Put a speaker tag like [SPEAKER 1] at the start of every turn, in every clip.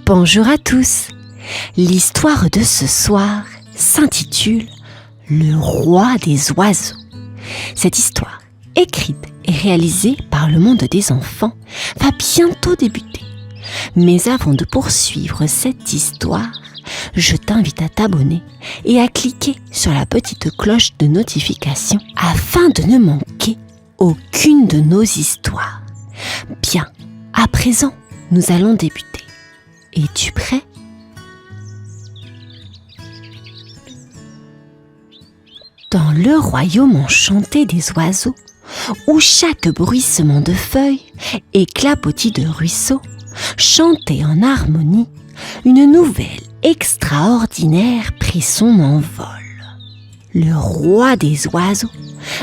[SPEAKER 1] Bonjour à tous. L'histoire de ce soir s'intitule « Le roi des oiseaux ». Cette histoire, écrite et réalisée par le monde des enfants, va bientôt débuter. Mais avant de poursuivre cette histoire, je t'invite à t'abonner et à cliquer sur la petite cloche de notification afin de ne manquer aucune de nos histoires. Bien, à présent, nous allons débuter. Es-tu prêt ? Dans le royaume enchanté des oiseaux, où chaque bruissement de feuilles et clapotis de ruisseaux chantait en harmonie, une nouvelle extraordinaire prit son envol. Le roi des oiseaux,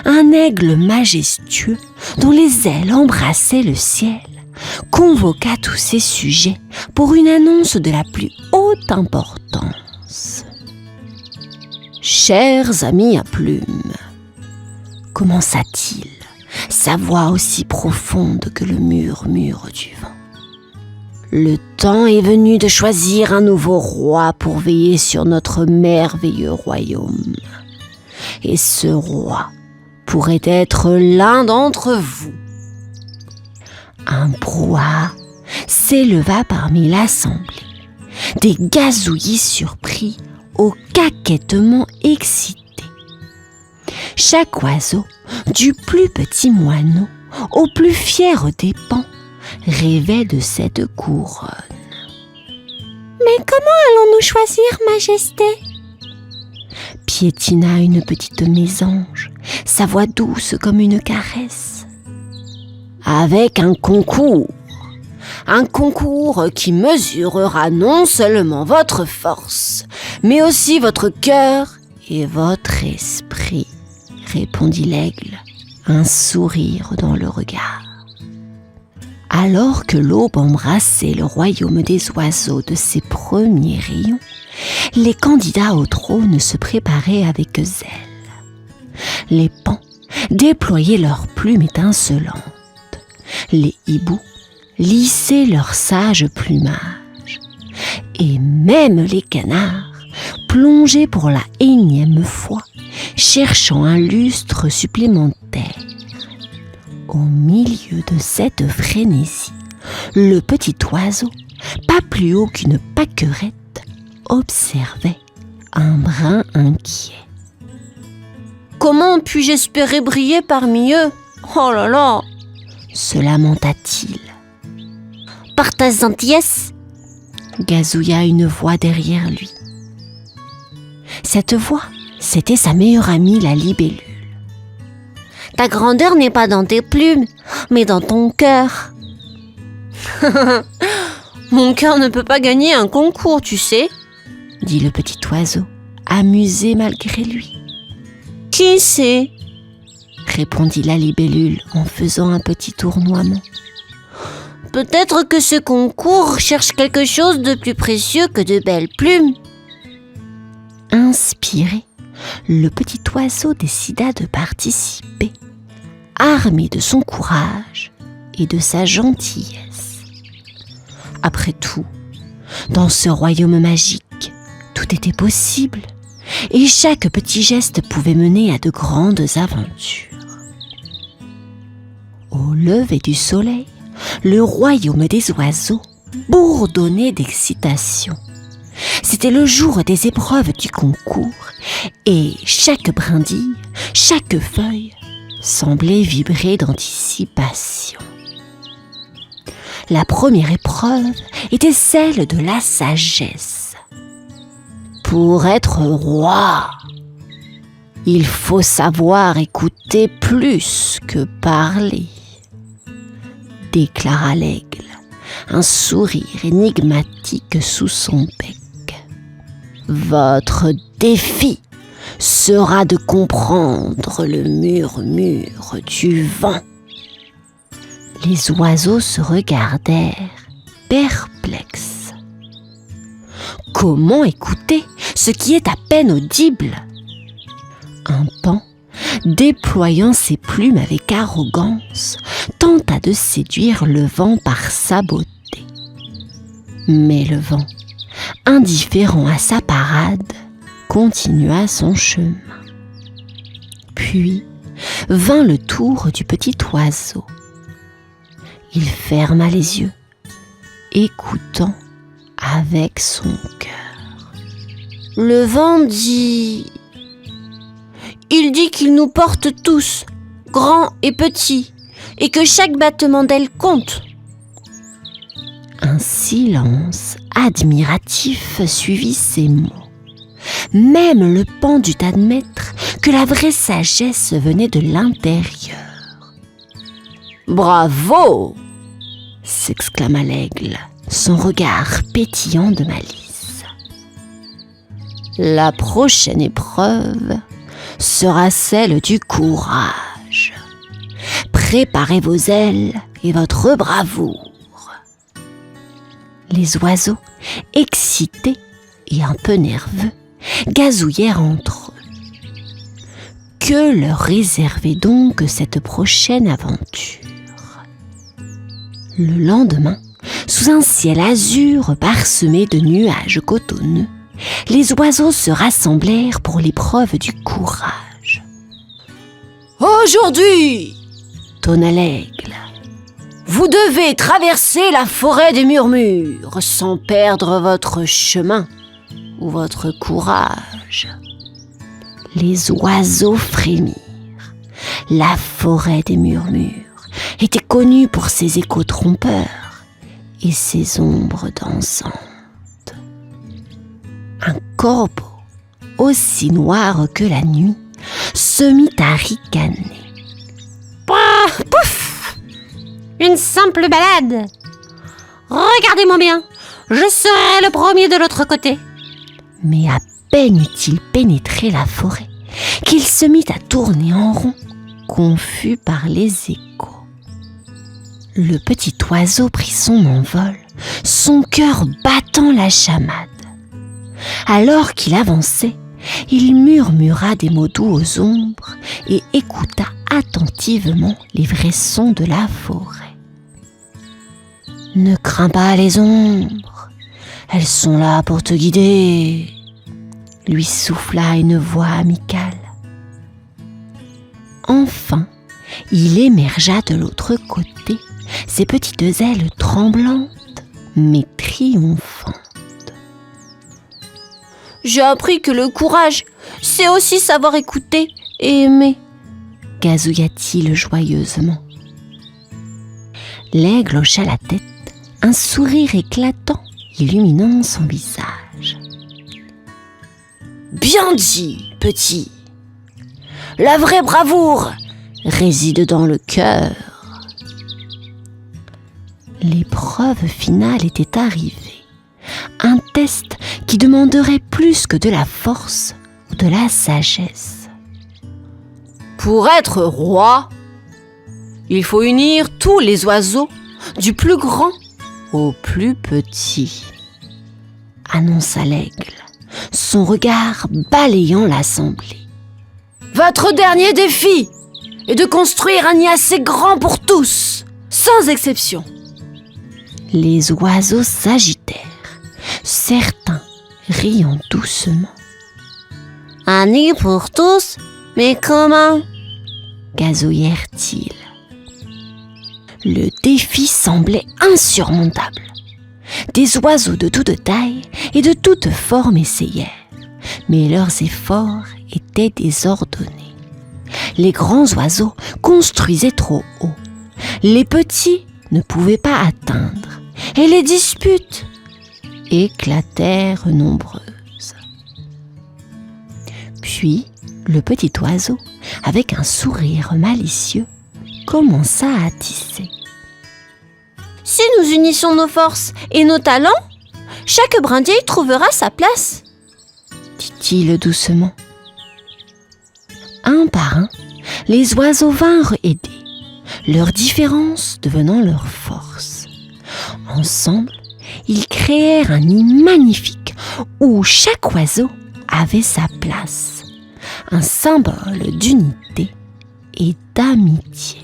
[SPEAKER 1] un aigle majestueux dont les ailes embrassaient le ciel, convoqua tous ses sujets pour une annonce de la plus haute importance. « Chers amis à plumes, commença-t-il, sa voix aussi profonde que le murmure du vent. Le temps est venu de choisir un nouveau roi pour veiller sur notre merveilleux royaume. Et ce roi pourrait être l'un d'entre vous. » Un brouhaha s'éleva parmi l'assemblée, des gazouillis surpris au caquettement excité. Chaque oiseau, du plus petit moineau au plus fier des pans, rêvait de cette couronne. « Mais comment allons-nous choisir, Majesté ?» piétina une petite mésange, sa voix douce comme une caresse. « Avec un concours qui mesurera non seulement votre force, mais aussi votre cœur et votre esprit, » répondit l'aigle, un sourire dans le regard. Alors que l'aube embrassait le royaume des oiseaux de ses premiers rayons, les candidats au trône se préparaient avec zèle. Les paons déployaient leurs plumes étincelantes. Les hiboux lissaient leur sage plumage. Et même les canards, plongés pour la énième fois, cherchant un lustre supplémentaire. Au milieu de cette frénésie, le petit oiseau, pas plus haut qu'une pâquerette, observait un brin inquiet. « Comment puis-je espérer briller parmi eux ? Oh là là !» se lamenta-t-il. « Par ta gentillesse !» gazouilla une voix derrière lui. Cette voix, c'était sa meilleure amie, la libellule. « Ta grandeur n'est pas dans tes plumes, mais dans ton cœur. »« Mon cœur ne peut pas gagner un concours, tu sais, » dit le petit oiseau, amusé malgré lui. « Qui sait ?» répondit la libellule en faisant un petit tournoiement. « Peut-être que ce concours cherche quelque chose de plus précieux que de belles plumes. » Inspiré, le petit oiseau décida de participer, armé de son courage et de sa gentillesse. Après tout, dans ce royaume magique, tout était possible, et chaque petit geste pouvait mener à de grandes aventures. Au lever du soleil, le royaume des oiseaux bourdonnait d'excitation. C'était le jour des épreuves du concours et chaque brindille, chaque feuille semblait vibrer d'anticipation. La première épreuve était celle de la sagesse. Pour être roi, il faut savoir écouter plus que parler, déclara l'aigle, un sourire énigmatique sous son bec. Votre défi sera de comprendre le murmure du vent. Les oiseaux se regardèrent, perplexes. Comment écouter ce qui est à peine audible ? Un paon, déployant ses plumes avec arrogance, tenta de séduire le vent par sa beauté. Mais le vent, indifférent à sa parade, continua son chemin. Puis vint le tour du petit oiseau. Il ferma les yeux, écoutant avec son cœur. Le vent dit... Il dit qu'il nous porte tous, grands et petits, et que chaque battement d'aile compte. Un silence admiratif suivit ces mots. Même le paon dut admettre que la vraie sagesse venait de l'intérieur. « Bravo !» s'exclama l'aigle, son regard pétillant de malice. « La prochaine épreuve sera celle du courage. Préparez vos ailes et votre bravoure. » Les oiseaux, excités et un peu nerveux, gazouillèrent entre eux. Que leur réservait donc cette prochaine aventure? Le lendemain, sous un ciel azur parsemé de nuages cotonneux, les oiseaux se rassemblèrent pour l'épreuve du courage. « Aujourd'hui, tonna l'aigle, vous devez traverser la forêt des murmures sans perdre votre chemin ou votre courage. » Les oiseaux frémirent. La forêt des murmures était connue pour ses échos trompeurs et ses ombres dansantes. Un corbeau, aussi noir que la nuit, se mit à ricaner. « Pouah, pouf! Une simple balade! Regardez-moi bien, je serai le premier de l'autre côté. » Mais à peine eut-il pénétré la forêt qu'il se mit à tourner en rond, confus par les échos. Le petit oiseau prit son envol, son cœur battant la chamade. Alors qu'il avançait, il murmura des mots doux aux ombres et écouta attentivement les vrais sons de la forêt. « Ne crains pas les ombres, elles sont là pour te guider », lui souffla une voix amicale. Enfin, il émergea de l'autre côté, ses petites ailes tremblantes mais triomphantes. « J'ai appris que le courage, c'est aussi savoir écouter et aimer », gazouilla-t-il joyeusement. L'aigle hocha la tête, un sourire éclatant illuminant son visage. « Bien dit, petit. La vraie bravoure réside dans le cœur. » L'épreuve finale était arrivée. Un test qui demanderait plus que de la force ou de la sagesse. Pour être roi, il faut unir tous les oiseaux, du plus grand au plus petit, annonça l'aigle, son regard balayant l'assemblée. Votre dernier défi est de construire un nid assez grand pour tous, sans exception. Les oiseaux s'agitèrent, certains riant doucement. Un nid pour tous? Mais comment? Gazouillèrent-ils. Le défi semblait insurmontable. Des oiseaux de toute taille et de toute forme essayèrent, mais leurs efforts étaient désordonnés. Les grands oiseaux construisaient trop haut. Les petits ne pouvaient pas atteindre, et les disputes éclatèrent nombreuses. Puis, le petit oiseau, avec un sourire malicieux, commença à tisser. « Si nous unissions nos forces et nos talents, chaque brindille trouvera sa place, » dit-il doucement. Un par un, les oiseaux vinrent aider, leurs différences devenant leur force. Ensemble, ils créèrent un nid magnifique où chaque oiseau avait sa place, un symbole d'unité et d'amitié.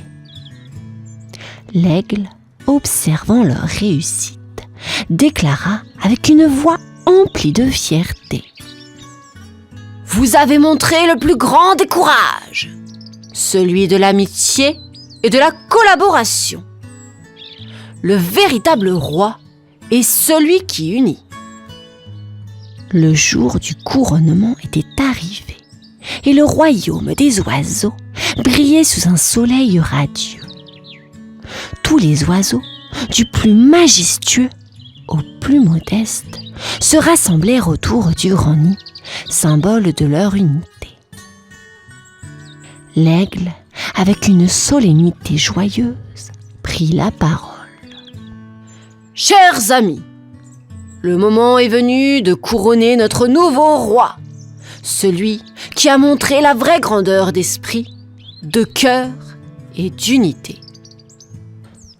[SPEAKER 1] L'aigle, observant leur réussite, déclara avec une voix emplie de fierté. « Vous avez montré le plus grand des courages, celui de l'amitié et de la collaboration. Le véritable roi est celui qui unit. » Le jour du couronnement était arrivé et le royaume des oiseaux brillait sous un soleil radieux. Tous les oiseaux, du plus majestueux au plus modeste, se rassemblèrent autour du grand nid, symbole de leur unité. L'aigle, avec une solennité joyeuse, prit la parole. « Chers amis, le moment est venu de couronner notre nouveau roi, celui qui a montré la vraie grandeur d'esprit, de cœur et d'unité. »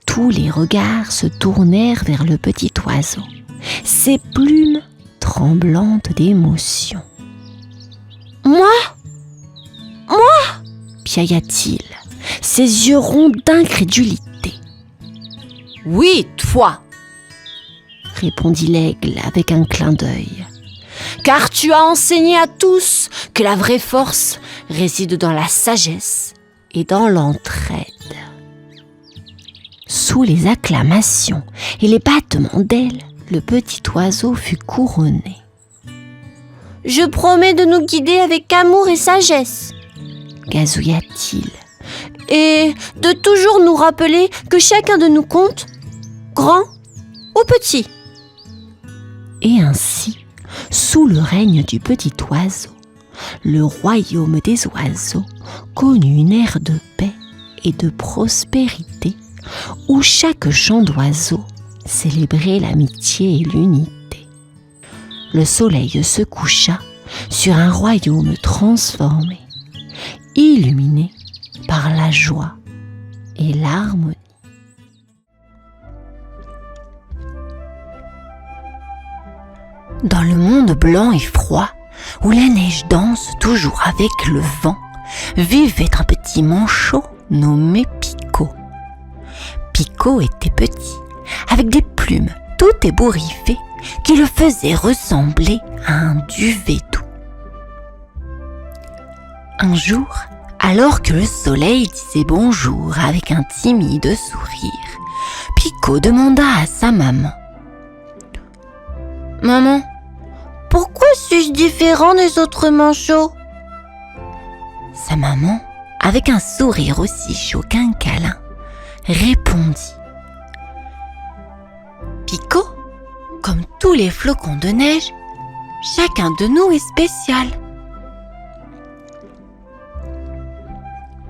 [SPEAKER 1] Tous les regards se tournèrent vers le petit oiseau, ses plumes tremblantes d'émotion. « Moi ? Piailla-t-il, ses yeux ronds d'incrédulité. « Oui, toi !» répondit l'aigle avec un clin d'œil. « Car tu as enseigné à tous que la vraie force réside dans la sagesse et dans l'entraide. » Sous les acclamations et les battements d'ailes, le petit oiseau fut couronné. « Je promets de nous guider avec amour et sagesse, » gazouilla-t-il, « et de toujours nous rappeler que chacun de nous compte, grand ou petit. » Et ainsi, sous le règne du petit oiseau, le royaume des oiseaux connut une ère de paix et de prospérité où chaque chant d'oiseau célébrait l'amitié et l'unité. Le soleil se coucha sur un royaume transformé, illuminé par la joie et l'harmonie. Dans le monde blanc et froid, où la neige danse toujours avec le vent, vivait un petit manchot nommé Pico. Pico était petit, avec des plumes tout ébouriffées qui le faisaient ressembler à un duvet doux. Un jour, alors que le soleil disait bonjour avec un timide sourire, Pico demanda à sa maman: « Maman, pourquoi suis-je différent des autres manchots ?» Sa maman, avec un sourire aussi chaud qu'un câlin, répondit: « Pico, comme tous les flocons de neige, chacun de nous est spécial. »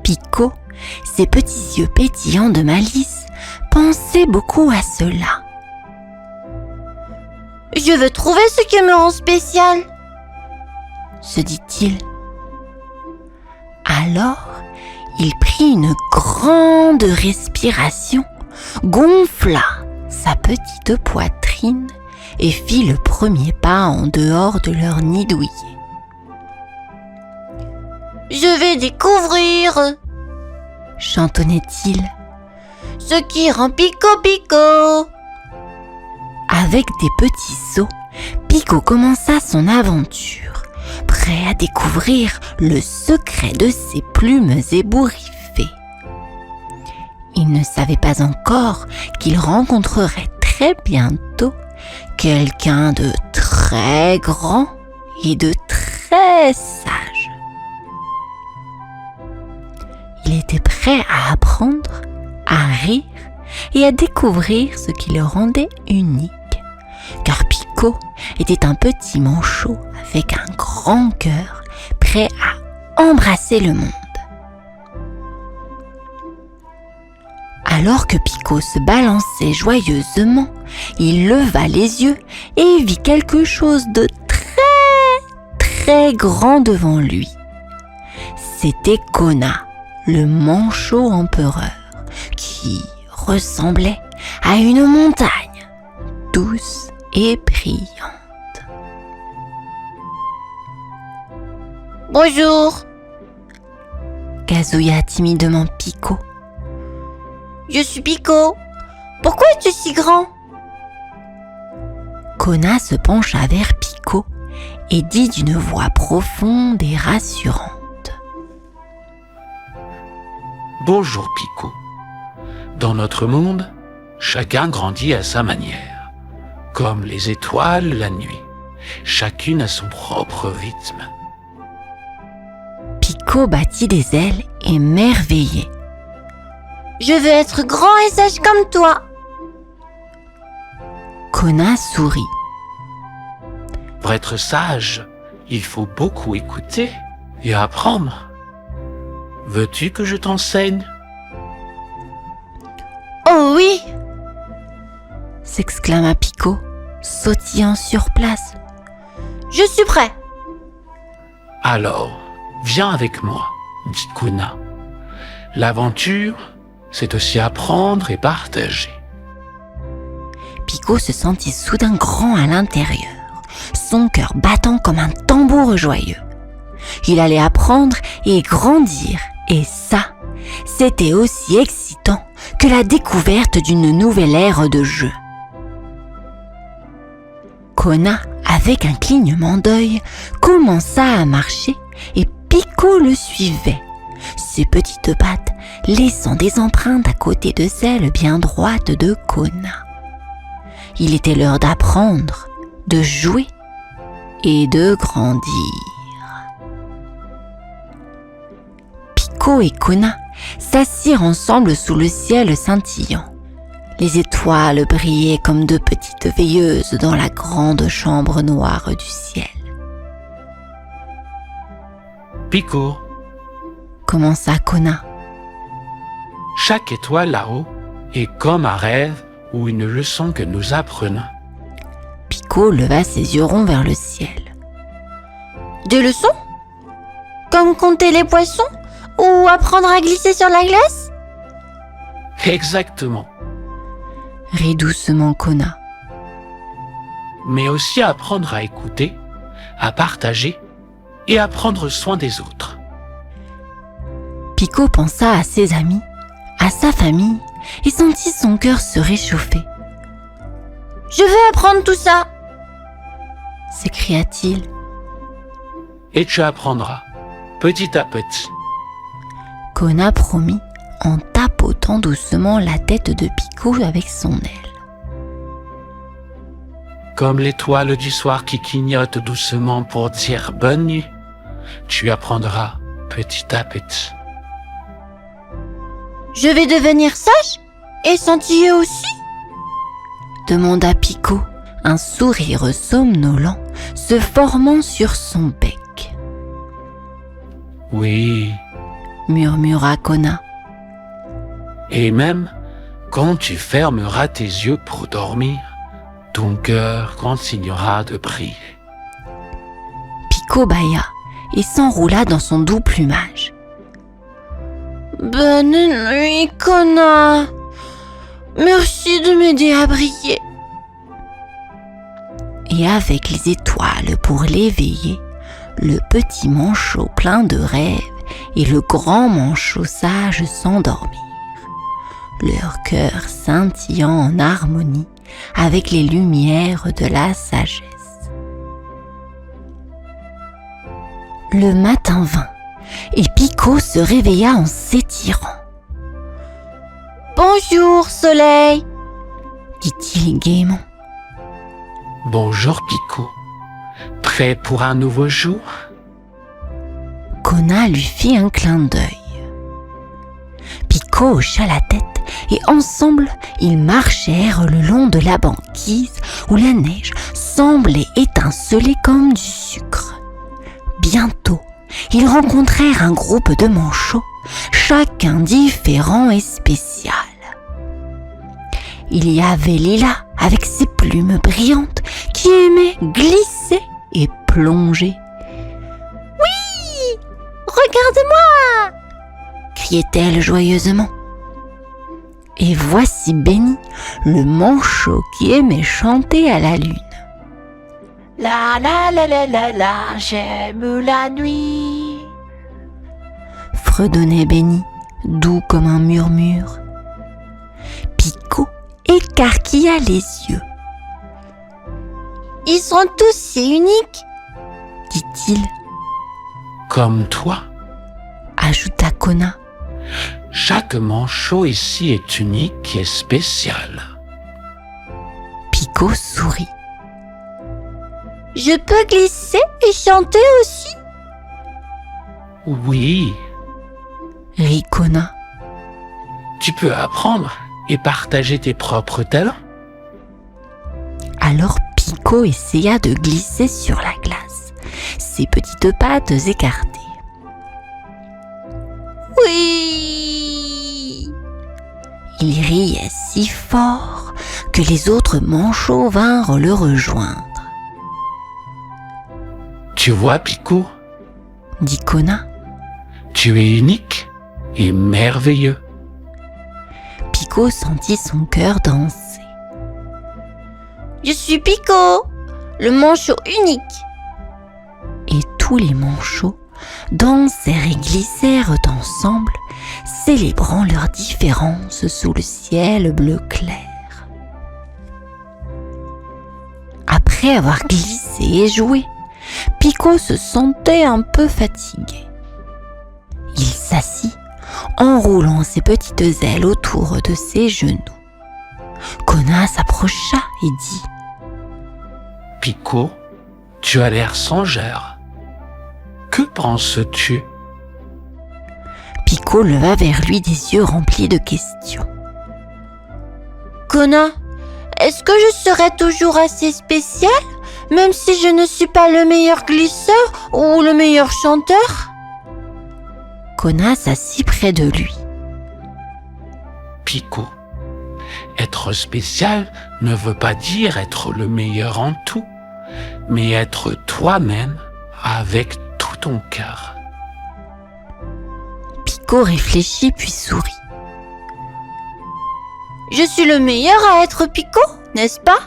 [SPEAKER 1] Pico, ses petits yeux pétillants de malice, pensait beaucoup à cela. « Je veux trouver ce qui me rend spécial, » se dit-il. Alors, il prit une grande respiration, gonfla sa petite poitrine et fit le premier pas en dehors de leur nid douillet. « Je vais découvrir, » chantonnait-il, « ce qui rend Pico Pico. » Avec des petits sauts, Pico commença son aventure, prêt à découvrir le secret de ses plumes ébouriffées. Il ne savait pas encore qu'il rencontrerait très bientôt quelqu'un de très grand et de très sage. Il était prêt à apprendre, à rire et à découvrir ce qui le rendait unique, car Pico était un petit manchot avec un grand cœur, prêt à embrasser le monde. Alors que Pico se balançait joyeusement, il leva les yeux et vit quelque chose de très grand devant lui. C'était Kona, le manchot empereur, qui ressemblait à une montagne douce et brillante. « Bonjour !» gazouilla timidement Pico. « Je suis Pico. Pourquoi es-tu si grand ?» Kona se pencha vers Pico et dit d'une voix profonde et rassurante.
[SPEAKER 2] Bonjour Pico. Dans notre monde, chacun grandit à sa manière, comme les étoiles la nuit. Chacune a son propre rythme.
[SPEAKER 1] Pico battit des ailes émerveillé. Je veux être grand et sage comme toi. Kona sourit.
[SPEAKER 2] Pour être sage, il faut beaucoup écouter et apprendre. Veux-tu que je t'enseigne?
[SPEAKER 1] Oh oui! S'exclama Pico, sautillant sur place. Je suis prêt.
[SPEAKER 2] Alors, viens avec moi, dit Kona. L'aventure, c'est aussi apprendre et partager.
[SPEAKER 1] Pico se sentit soudain grand à l'intérieur, son cœur battant comme un tambour joyeux. Il allait apprendre et grandir, et ça, c'était aussi excitant que la découverte d'une nouvelle ère de jeu. Kona, avec un clignement d'œil, commença à marcher et Pico le suivait, ses petites pattes laissant des empreintes à côté de celles bien droites de Kona. Il était l'heure d'apprendre, de jouer et de grandir. Pico et Kona s'assirent ensemble sous le ciel scintillant. Les étoiles brillaient comme de petites veilleuses dans la grande chambre noire du ciel.
[SPEAKER 2] Pico,
[SPEAKER 1] Commença Kona.
[SPEAKER 2] chaque étoile là-haut est comme un rêve ou une leçon que nous apprenons.
[SPEAKER 1] Pico leva ses yeux ronds vers le ciel. Des leçons? Comme compter les poissons? Ou apprendre à glisser sur la glace?
[SPEAKER 2] Exactement,
[SPEAKER 1] Rit doucement Kona.
[SPEAKER 2] mais aussi apprendre à écouter, à partager et à prendre soin des autres.
[SPEAKER 1] Pico pensa à ses amis, à sa famille, et sentit son cœur se réchauffer. « Je veux apprendre tout ça !» s'écria-t-il.
[SPEAKER 2] Et tu apprendras, petit à petit.
[SPEAKER 1] Kona promit en tapotant doucement la tête de Pico avec son aile.
[SPEAKER 2] Comme l'étoile du soir qui clignote doucement pour dire bonne nuit, tu apprendras petit à petit.
[SPEAKER 1] Je vais devenir sage et scintiller aussi? Demanda Pico, un sourire somnolent se formant sur son bec.
[SPEAKER 2] Oui,
[SPEAKER 1] Murmura Kona.
[SPEAKER 2] et même quand tu fermeras tes yeux pour dormir, ton cœur continuera de briller.
[SPEAKER 1] Pico bâilla et s'enroula dans son doux plumage. Bonne nuit, Kona. Merci de m'aider à briller. Et avec les étoiles pour l'éveiller, le petit manchot plein de rêves et le grand manchot sage s'endormirent, leur cœur scintillant en harmonie avec les lumières de la sagesse. Le matin vint et Pico se réveilla en s'étirant. « Bonjour, soleil !» dit-il gaiement.
[SPEAKER 2] Bonjour Pico, prêt pour un nouveau jour?
[SPEAKER 1] Kona lui fit un clin d'œil. Pico hocha la tête et ensemble ils marchèrent le long de la banquise où la neige semblait étinceler comme du sucre. Bientôt, ils rencontrèrent un groupe de manchots, chacun différent et spécial. Il y avait Lila avec ses plumes brillantes qui aimait glisser et plonger. « Oui, regarde-moi !» criait-elle joyeusement. Et voici Benny, le manchot qui aimait chanter à la lune.
[SPEAKER 3] La la la la la la, j'aime la nuit.
[SPEAKER 1] Fredonnait Benny, doux comme un murmure. Pico écarquilla les yeux. Ils sont tous si uniques, dit-il,
[SPEAKER 2] Comme toi,
[SPEAKER 1] ajouta Kona.
[SPEAKER 2] chaque manchot ici est unique et spécial.
[SPEAKER 1] Pico sourit. Je peux glisser et chanter aussi,
[SPEAKER 2] Oui,
[SPEAKER 1] rit Kona.
[SPEAKER 2] tu peux apprendre et partager tes propres talents.
[SPEAKER 1] Alors Pico essaya de glisser sur la glace, ses petites pattes écartées. Oui! Il riait si fort que les autres manchots vinrent le rejoindre.
[SPEAKER 2] Tu vois, Pico,
[SPEAKER 1] Dit Kona.
[SPEAKER 2] tu es unique et merveilleux.
[SPEAKER 1] Pico sentit son cœur danser. Je suis Pico, le manchot unique. Et tous les manchots dansèrent et glissèrent ensemble, célébrant leur différence sous le ciel bleu clair. Après avoir glissé et joué, Pico se sentait un peu fatigué. Il s'assit, enroulant ses petites ailes autour de ses genoux. Kona s'approcha et dit «
[SPEAKER 2] Pico, tu as l'air songeur. Que penses-tu? »
[SPEAKER 1] Pico leva vers lui des yeux remplis de questions. « Kona, est-ce que je serai toujours assez spécial, même si je ne suis pas le meilleur glisseur ou le meilleur chanteur ?» Kona s'assit près de lui.
[SPEAKER 2] Pico, être spécial ne veut pas dire être le meilleur en tout, mais être toi-même avec tout ton cœur.
[SPEAKER 1] Pico réfléchit puis sourit. « Je suis le meilleur à être Pico, n'est-ce pas ?»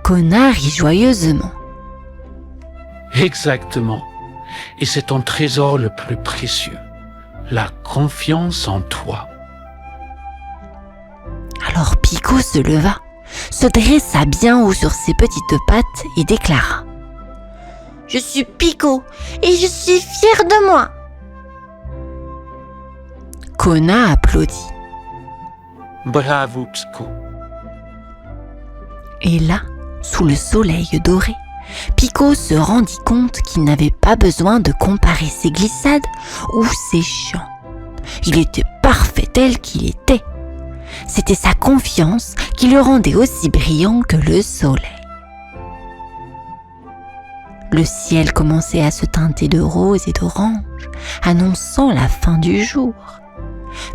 [SPEAKER 1] Kona rit joyeusement.
[SPEAKER 2] Exactement. Et c'est ton trésor le plus précieux, la confiance en toi.
[SPEAKER 1] Alors Pico se leva, se dressa bien haut sur ses petites pattes et déclara « Je suis Pico et je suis fier de moi !» Kona applaudit.
[SPEAKER 2] Bravo, Pico.
[SPEAKER 1] Et là, sous le soleil doré, Pico se rendit compte qu'il n'avait pas besoin de comparer ses glissades ou ses chants. Il était parfait tel qu'il était. C'était sa confiance qui le rendait aussi brillant que le soleil. Le ciel commençait à se teinter de rose et d'orange, annonçant la fin du jour.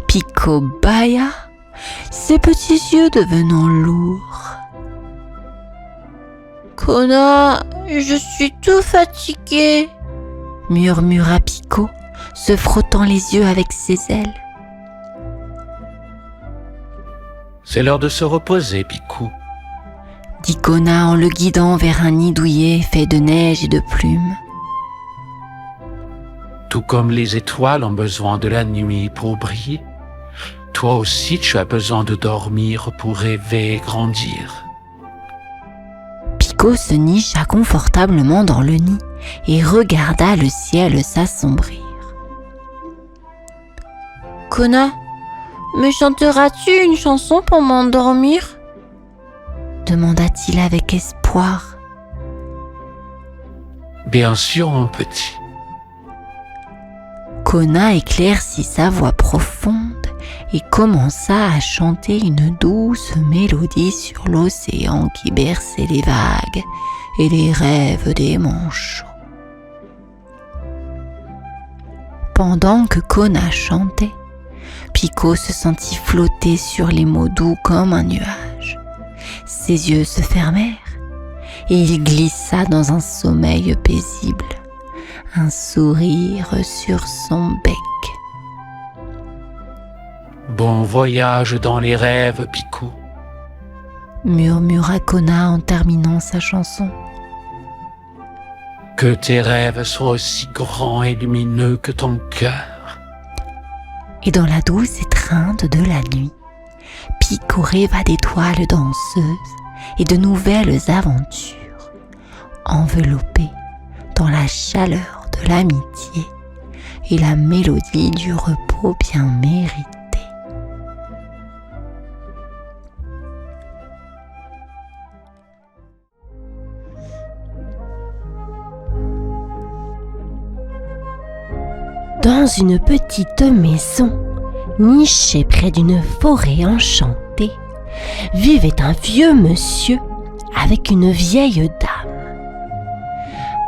[SPEAKER 1] Pico bâilla, ses petits yeux devenant lourds. « Kona, je suis tout fatigué » murmura Pico, se frottant les yeux avec ses ailes.
[SPEAKER 2] C'est l'heure de se reposer, Pico.
[SPEAKER 1] Dit Kona en le guidant vers un nid douillet fait de neige et de plumes.
[SPEAKER 2] Tout comme les étoiles ont besoin de la nuit pour briller, toi aussi tu as besoin de dormir pour rêver et grandir.
[SPEAKER 1] Pico se nicha confortablement dans le nid et regarda le ciel s'assombrir. « Kona, me chanteras-tu une chanson pour m'endormir ?» demanda-t-il avec espoir.
[SPEAKER 2] Bien sûr, mon petit.
[SPEAKER 1] Kona éclaircit sa voix profonde et commença à chanter une douce mélodie sur l'océan qui berçait les vagues et les rêves des manchots. Pendant que Kona chantait, Pico se sentit flotter sur les mots doux comme un nuage. Ses yeux se fermèrent et il glissa dans un sommeil paisible, un sourire sur son bec.
[SPEAKER 2] Bon voyage dans les rêves, Pico.
[SPEAKER 1] Murmura Kona en terminant sa chanson.
[SPEAKER 2] Que tes rêves soient aussi grands et lumineux que ton cœur.
[SPEAKER 1] Et dans la douce étreinte de la nuit, Pico rêva d'étoiles danseuses et de nouvelles aventures, enveloppées dans la chaleur de l'amitié et la mélodie du repos bien mérité. Dans une petite maison, nichée près d'une forêt enchantée, vivait un vieux monsieur avec une vieille dame.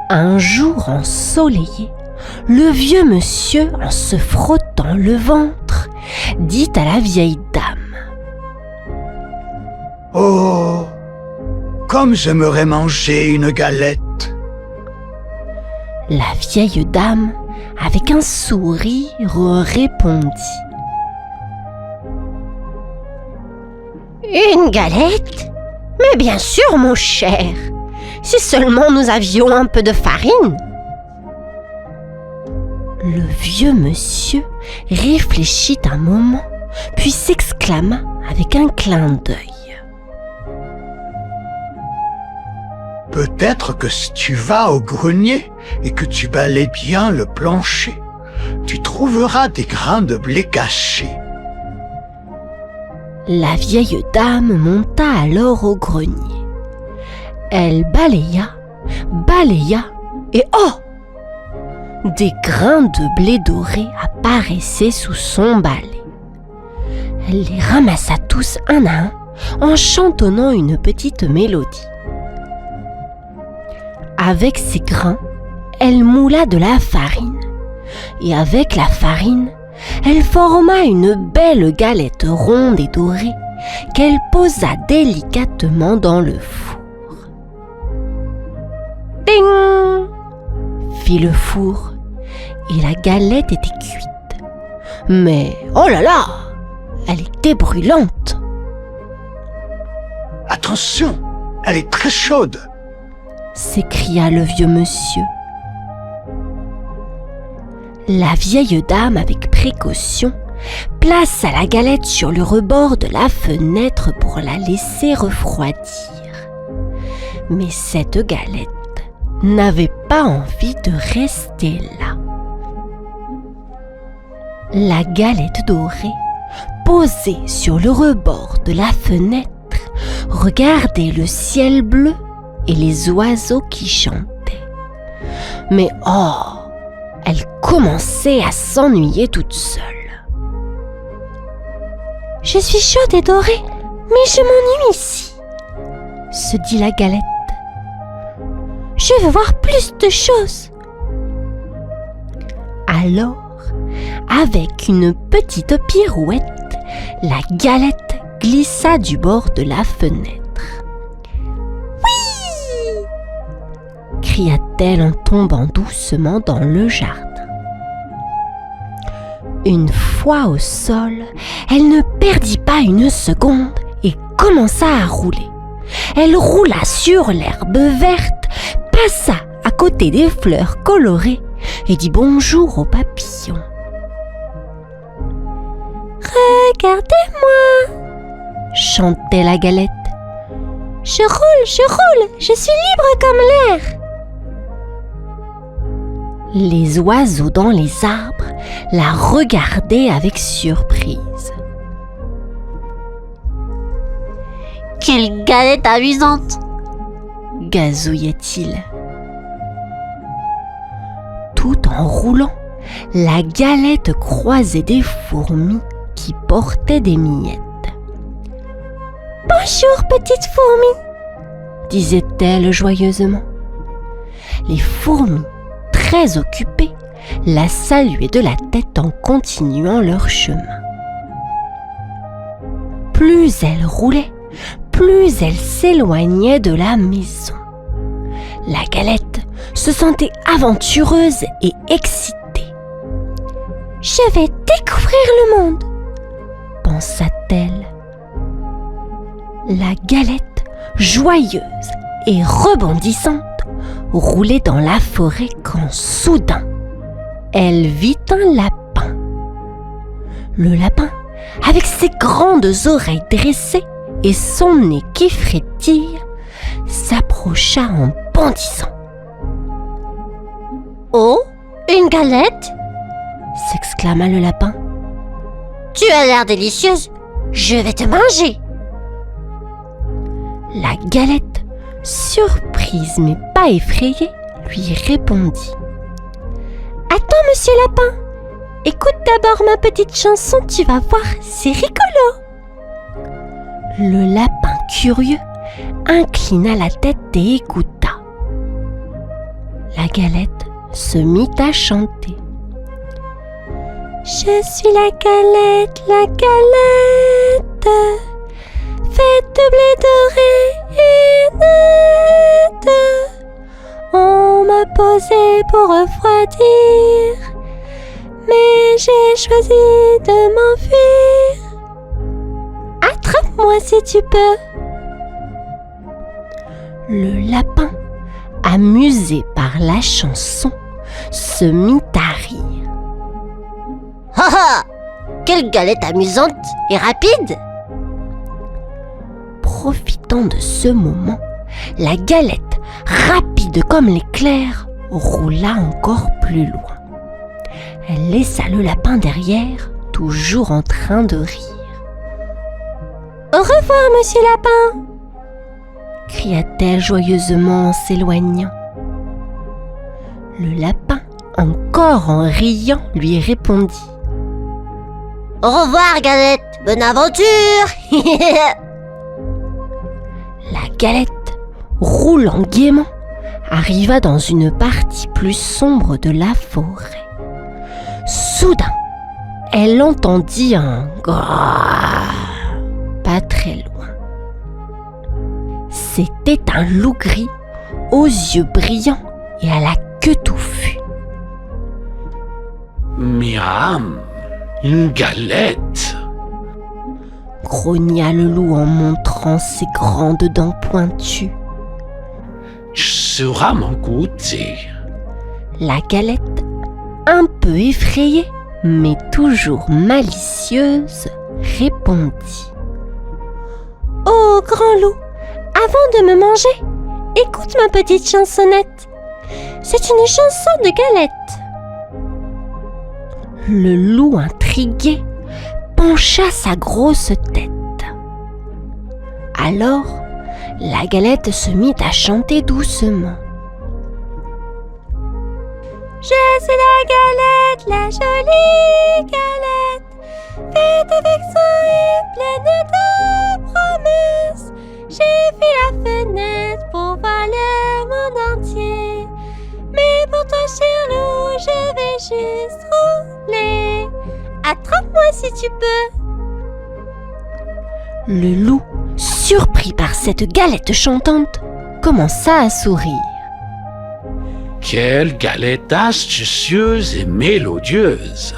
[SPEAKER 1] Un jour ensoleillé, le vieux monsieur, en se frottant le ventre, dit à la vieille dame :
[SPEAKER 4] « Oh, comme j'aimerais manger une galette !»
[SPEAKER 1] La vieille dame, avec un sourire, répondit : « Une galette ? Mais bien sûr, mon cher, si seulement nous avions un peu de farine. » Le vieux monsieur réfléchit un moment, puis s'exclama avec un clin d'œil :
[SPEAKER 4] « Peut-être que si tu vas au grenier et que tu balaies bien le plancher, tu trouveras des grains de blé cachés. »
[SPEAKER 1] La vieille dame monta alors au grenier. Elle balaya, et oh ! Des grains de blé doré apparaissaient sous son balai. Elle les ramassa tous un à un en chantonnant une petite mélodie. Avec ces grains, elle moula de la farine. Et avec la farine, elle forma une belle galette ronde et dorée qu'elle posa délicatement dans le four. Ding ! Fit le four, et la galette était cuite. Mais, oh là là, elle était brûlante.
[SPEAKER 4] « Attention, elle est très chaude !»
[SPEAKER 1] s'écria le vieux monsieur. La vieille dame, avec précaution, plaça la galette sur le rebord de la fenêtre pour la laisser refroidir. Mais cette galette n'avait pas envie de rester là. La galette dorée, posée sur le rebord de la fenêtre, regardait le ciel bleu et les oiseaux qui chantaient. Mais oh, elle commençait à s'ennuyer toute seule. « Je suis chaude et dorée, mais je m'ennuie ici, » se dit la galette. « Je veux voir plus de choses. » Alors, avec une petite pirouette, la galette glissa du bord de la fenêtre. « Oui !» cria-t-elle en tombant doucement dans le jardin. Une fois au sol, elle ne perdit pas une seconde et commença à rouler. Elle roula sur l'herbe verte, passa à côté des fleurs colorées et dit bonjour aux papillons. « Regardez-moi !» chantait la galette. « Je roule, je suis libre comme l'air !» Les oiseaux dans les arbres la regardaient avec surprise. « Quelle galette amusante !» gazouillait-il. Tout en roulant, la galette croisait des fourmis qui portaient des miettes. « Bonjour, petite fourmi !» disait-elle joyeusement. Les fourmis, très occupées, la saluaient de la tête en continuant leur chemin. Plus elle roulait, plus elle s'éloignait de la maison. La galette se sentait aventureuse et excitée. « Je vais découvrir le monde !» pensa-t-elle. La galette, joyeuse et rebondissante, roulait dans la forêt quand soudain, elle vit un lapin. Le lapin, avec ses grandes oreilles dressées et son nez qui frétille s'approcha en bondissant. « Oh, une galette !» s'exclama le lapin. « Tu as l'air délicieuse, je vais te manger !» La galette, surprise mais pas effrayée, lui répondit. « Attends, monsieur Lapin, écoute d'abord ma petite chanson, tu vas voir, c'est rigolo !» Le lapin curieux inclina la tête et écouta. La galette se mit à chanter. « Je suis la galette, faite de blé doré et net. On m'a posé pour refroidir, mais j'ai choisi de m'enfuir. Attrape-moi si tu peux. » Le lapin, amusé par la chanson, se mit à rire. « Ha ha! Quelle galette amusante et rapide !» Profitant de ce moment, la galette, rapide comme l'éclair, roula encore plus loin. Elle laissa le lapin derrière, toujours en train de rire. « Au revoir, monsieur Lapin !» cria-t-elle joyeusement en s'éloignant. Le lapin, encore en riant, lui répondit. « Au revoir, galette, bonne aventure !» La galette, roulant gaiement, arriva dans une partie plus sombre de la forêt. Soudain, elle entendit un grrrr pas très loin. C'était un loup gris, aux yeux brillants et à la queue touffue.
[SPEAKER 2] « Miam, une galette !»
[SPEAKER 1] grogna le loup en montrant ses grandes dents pointues.
[SPEAKER 2] « Sera m'en goûter. »
[SPEAKER 1] La galette, un peu effrayée, mais toujours malicieuse, répondit. « Oh, grand loup, avant de me manger, écoute ma petite chansonnette. C'est une chanson de galette. » Le loup, intrigué, pencha sa grosse tête. Alors, la galette se mit à chanter doucement. « Je suis la galette, la jolie galette, faite avec soin et pleine de promesses. J'ai vu la fenêtre pour voir le monde entier. Mais pour toi, cher loup, je vais juste rouler. Attrape-moi si tu peux. » Le loup, surpris par cette galette chantante, commença à sourire.
[SPEAKER 2] « Quelle galette astucieuse et mélodieuse !»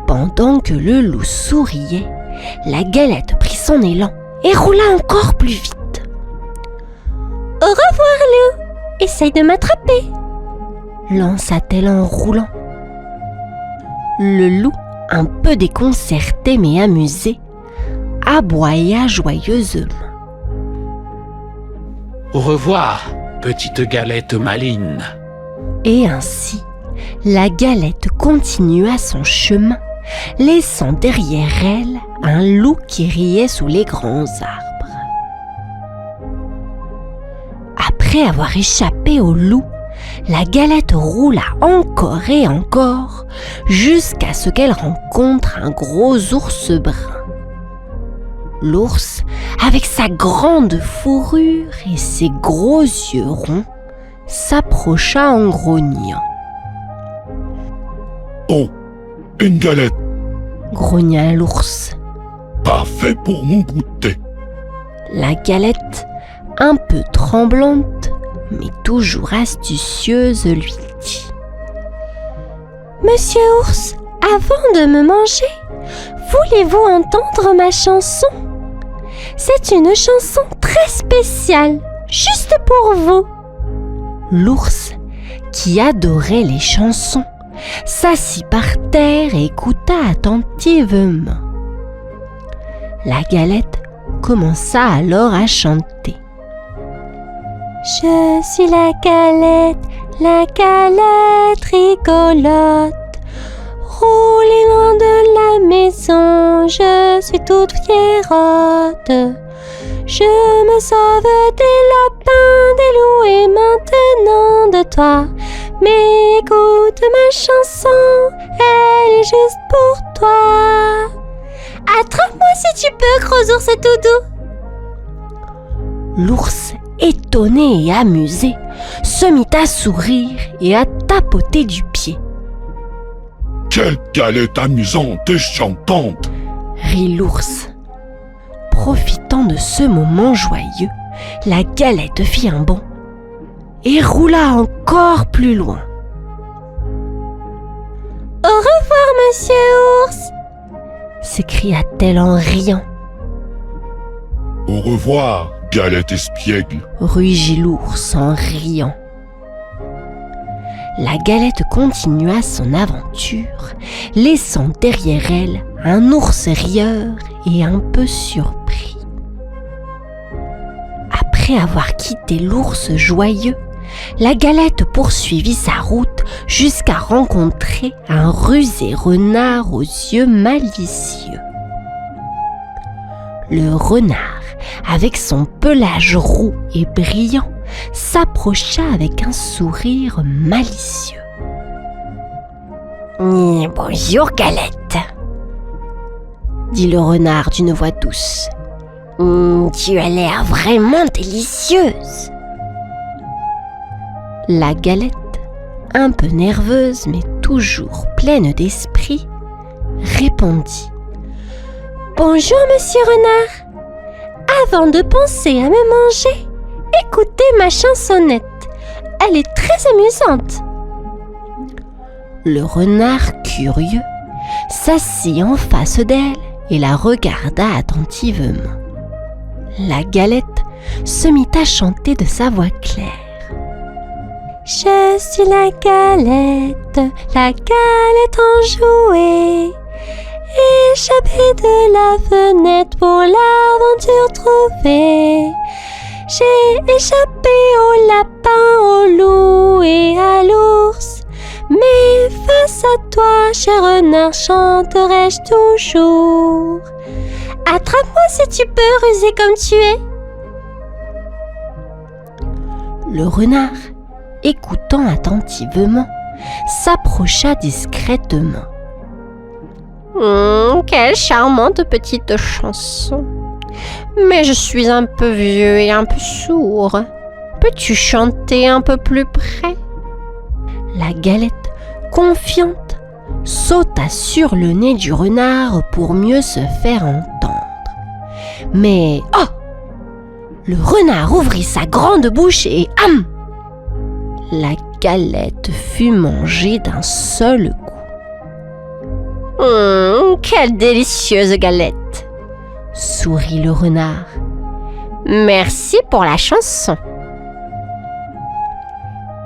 [SPEAKER 1] Pendant que le loup souriait, la galette prit son élan et roula encore plus vite. « Au revoir, loup, essaye de m'attraper !» lança-t-elle en roulant. Le loup, un peu déconcerté mais amusé, aboya joyeusement.
[SPEAKER 2] « Au revoir, petite galette maligne !»
[SPEAKER 1] Et ainsi, la galette continua son chemin, laissant derrière elle un loup qui riait sous les grands arbres. Après avoir échappé au loup, la galette roula encore et encore jusqu'à ce qu'elle rencontre un gros ours brun. L'ours, avec sa grande fourrure et ses gros yeux ronds, s'approcha en grognant.
[SPEAKER 5] « Oh, une galette,
[SPEAKER 1] grogna l'ours.
[SPEAKER 5] parfait pour mon goûter. »
[SPEAKER 1] La galette, un peu tremblante, mais toujours astucieuse, lui dit. « Monsieur ours, avant de me manger, voulez-vous entendre ma chanson ? C'est une chanson très spéciale, juste pour vous. » L'ours, qui adorait les chansons, s'assit par terre et écouta attentivement. La galette commença alors à chanter. Je suis la galette rigolote. Roulez loin de la maison, je suis toute fierotte. Je me sauve des lapins, des loups et maintenant de toi. Mais écoute ma chanson, elle est juste pour toi. Attrape-moi si tu peux, gros ours tout doux. L'ours, étonné et amusé, se mit à sourire et à tapoter du pied.
[SPEAKER 5] Quelle galette amusante et chantante!
[SPEAKER 1] Rit l'ours. Profitant de ce moment joyeux, la galette fit un bond et roula encore plus loin. Au revoir, monsieur ours, s'écria-t-elle en riant.
[SPEAKER 5] Au revoir, galette espiègle,
[SPEAKER 1] Rugit l'ours en riant. La galette continua son aventure, laissant derrière elle un ours rieur et un peu surpris. Après avoir quitté l'ours joyeux, la galette poursuivit sa route jusqu'à rencontrer un rusé renard aux yeux malicieux. Le renard, avec son pelage roux et brillant, s'approcha avec un sourire malicieux. « Bonjour, galette !» dit le renard d'une voix douce. « Tu as l'air vraiment délicieuse !» La galette, un peu nerveuse mais toujours pleine d'esprit, répondit. « Bonjour, monsieur renard. Avant de penser à me manger, écoutez ma chansonnette. Elle est très amusante. » Le renard, curieux, s'assit en face d'elle et la regarda attentivement. La galette se mit à chanter de sa voix claire. Je suis la galette enjouée, échappée de la fenêtre pour l'aventure trouvée. J'ai échappé au lapin, au loup et à l'ours, mais face à toi, cher renard, chanterai-je toujours. Attrape-moi si tu peux, rusé comme tu es. Le renard, écoutant attentivement, s'approcha discrètement. Quelle charmante petite chanson. Mais je suis un peu vieux et un peu sourd. Peux-tu chanter un peu plus près ? La galette, confiante, sauta sur le nez du renard pour mieux se faire entendre. Mais, oh ! Le renard ouvrit sa grande bouche et ham ! La galette fut mangée d'un seul coup. Quelle délicieuse galette ! Sourit le renard. Merci pour la chanson.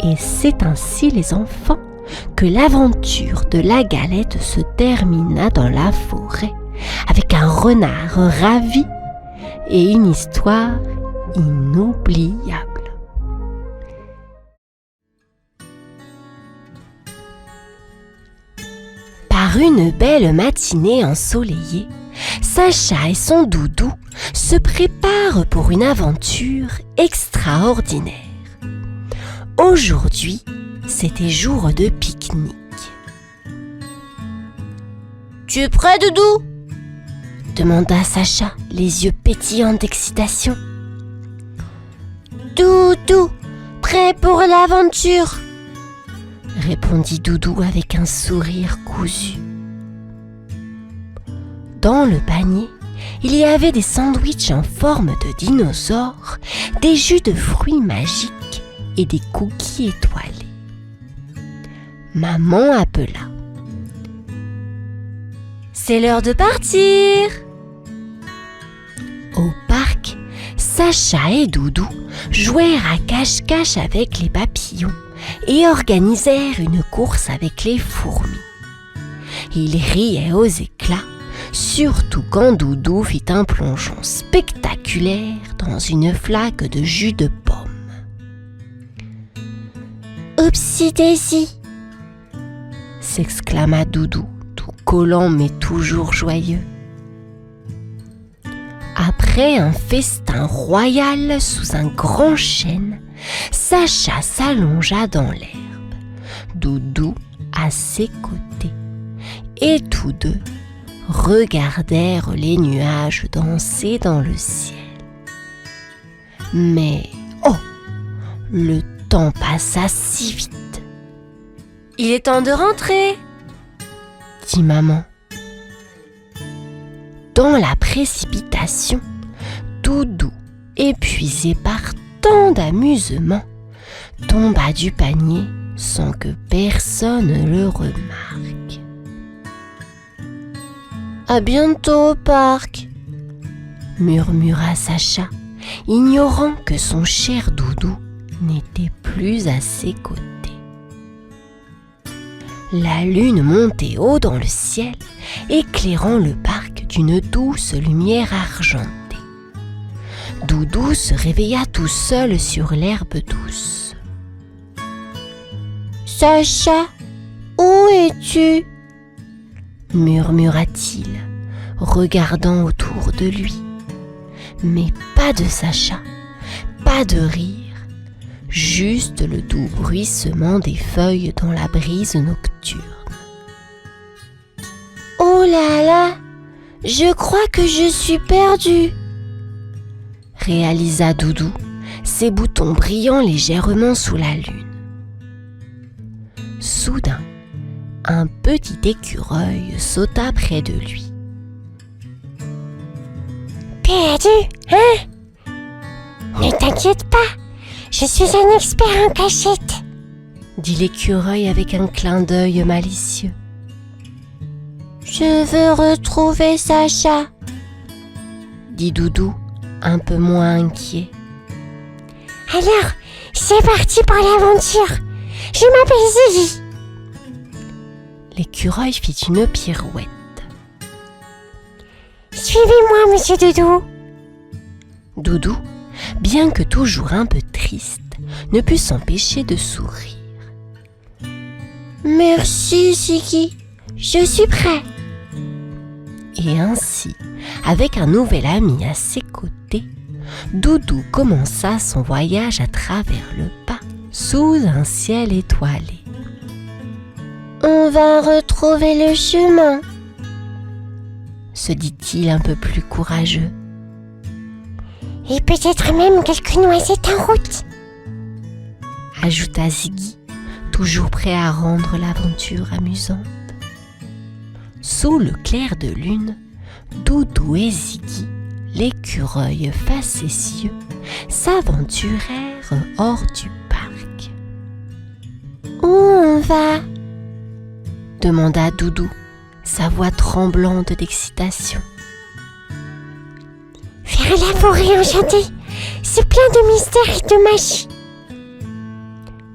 [SPEAKER 1] Et c'est ainsi, les enfants, que l'aventure de la galette se termina dans la forêt, avec un renard ravi et une histoire inoubliable. Par une belle matinée ensoleillée, Sacha et son doudou se préparent pour une aventure extraordinaire. Aujourd'hui, c'était jour de pique-nique. « Tu es prêt, doudou ?» demanda Sacha, les yeux pétillants d'excitation. « Doudou, prêt pour l'aventure !» répondit Doudou avec un sourire cousu. Dans le panier, il y avait des sandwichs en forme de dinosaures, des jus de fruits magiques et des cookies étoilés. Maman appela. « C'est l'heure de partir !» Au parc, Sacha et Doudou jouèrent à cache-cache avec les papillons et organisèrent une course avec les fourmis. Ils riaient aux éclats, surtout quand Doudou fit un plongeon spectaculaire dans une flaque de jus de pomme. « Oupsie daisy !» s'exclama Doudou, tout collant mais toujours joyeux. Après un festin royal sous un grand chêne, Sacha s'allongea dans l'herbe, Doudou à ses côtés, et tous deux regardèrent les nuages danser dans le ciel. Mais, oh, le temps passa si vite. « Il est temps de rentrer !» dit maman. Dans la précipitation, Doudou, épuisé par tant d'amusement, tomba du panier sans que personne le remarque. « À bientôt au parc !» murmura Sacha, ignorant que son cher Doudou n'était plus à ses côtés. La lune montait haut dans le ciel, éclairant le parc d'une douce lumière argentée. Doudou se réveilla tout seul sur l'herbe douce. « Sacha, où es-tu » murmura-t-il, regardant autour de lui. Mais pas de Sacha, pas de rire, juste le doux bruissement des feuilles dans la brise nocturne. « Oh là là, je crois que je suis perdue !» réalisa Doudou, ses boutons brillant légèrement sous la lune. Soudain, un petit écureuil sauta près de lui. « Perdu, hein ? Ne t'inquiète pas, je suis un expert en cachette !» dit l'écureuil avec un clin d'œil malicieux. « Je veux retrouver Sacha !» dit Doudou, un peu moins inquiet. « Alors, c'est parti pour l'aventure. Je m'appelle Ziggy. » L'écureuil fit une pirouette. « Suivez-moi, monsieur Doudou. » Doudou, bien que toujours un peu triste, ne put s'empêcher de sourire. « Merci, Ziggy. Je suis prêt. » Et ainsi, avec un nouvel ami à ses côtés, Doudou commença son voyage à travers le pas sous un ciel étoilé. « On va retrouver le chemin !» se dit-il un peu plus courageux. « Et peut-être même quelques noisettes en route !» ajouta Ziggy, toujours prêt à rendre l'aventure amusante. Sous le clair de lune, Doudou et Ziggy, l'écureuil facétieux, s'aventurèrent hors du parc. « Où on va ?» demanda Doudou, sa voix tremblante d'excitation. « Vers la forêt enchantée, c'est plein de mystères et de magie !»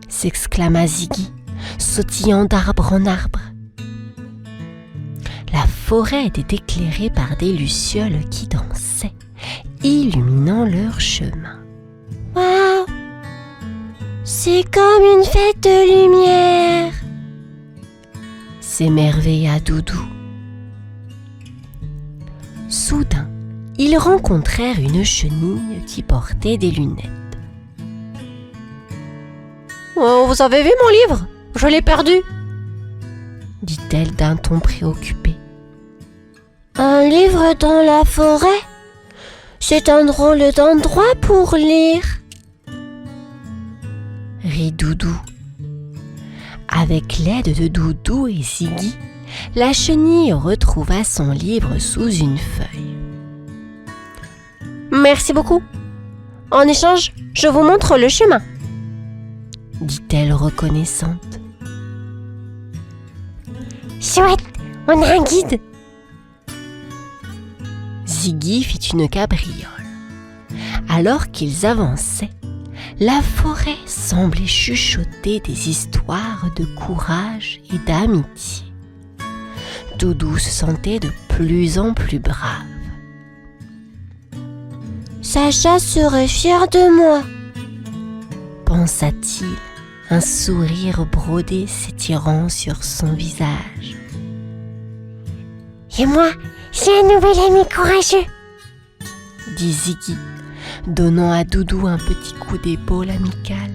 [SPEAKER 1] s'exclama Ziggy, sautillant d'arbre en arbre. La forêt était éclairée par des lucioles qui dansaient, illuminant leur chemin. « Waouh! C'est comme une fête de lumière !» s'émerveilla Doudou. Soudain, ils rencontrèrent une chenille qui portait des lunettes. « Vous avez vu mon livre ? Je l'ai perdu !» dit-elle d'un ton préoccupé. « Un livre dans la forêt ? C'est un drôle d'endroit pour lire !» rit Doudou. Avec l'aide de Doudou et Ziggy, la chenille retrouva son livre sous une feuille. « Merci beaucoup. En échange, je vous montre le chemin, » dit-elle reconnaissante. « Chouette, on a un guide !» Ziggy fit une cabriole. Alors qu'ils avançaient, la forêt semblait chuchoter des histoires de courage et d'amitié. Doudou se sentait de plus en plus brave.
[SPEAKER 6] Sacha serait fier de moi,
[SPEAKER 1] pensa-t-il, un sourire brodé s'étirant sur son visage.
[SPEAKER 6] Et moi, j'ai un nouvel ami courageux,
[SPEAKER 1] dit Ziggy, donnant à Doudou un petit coup d'épaule amical.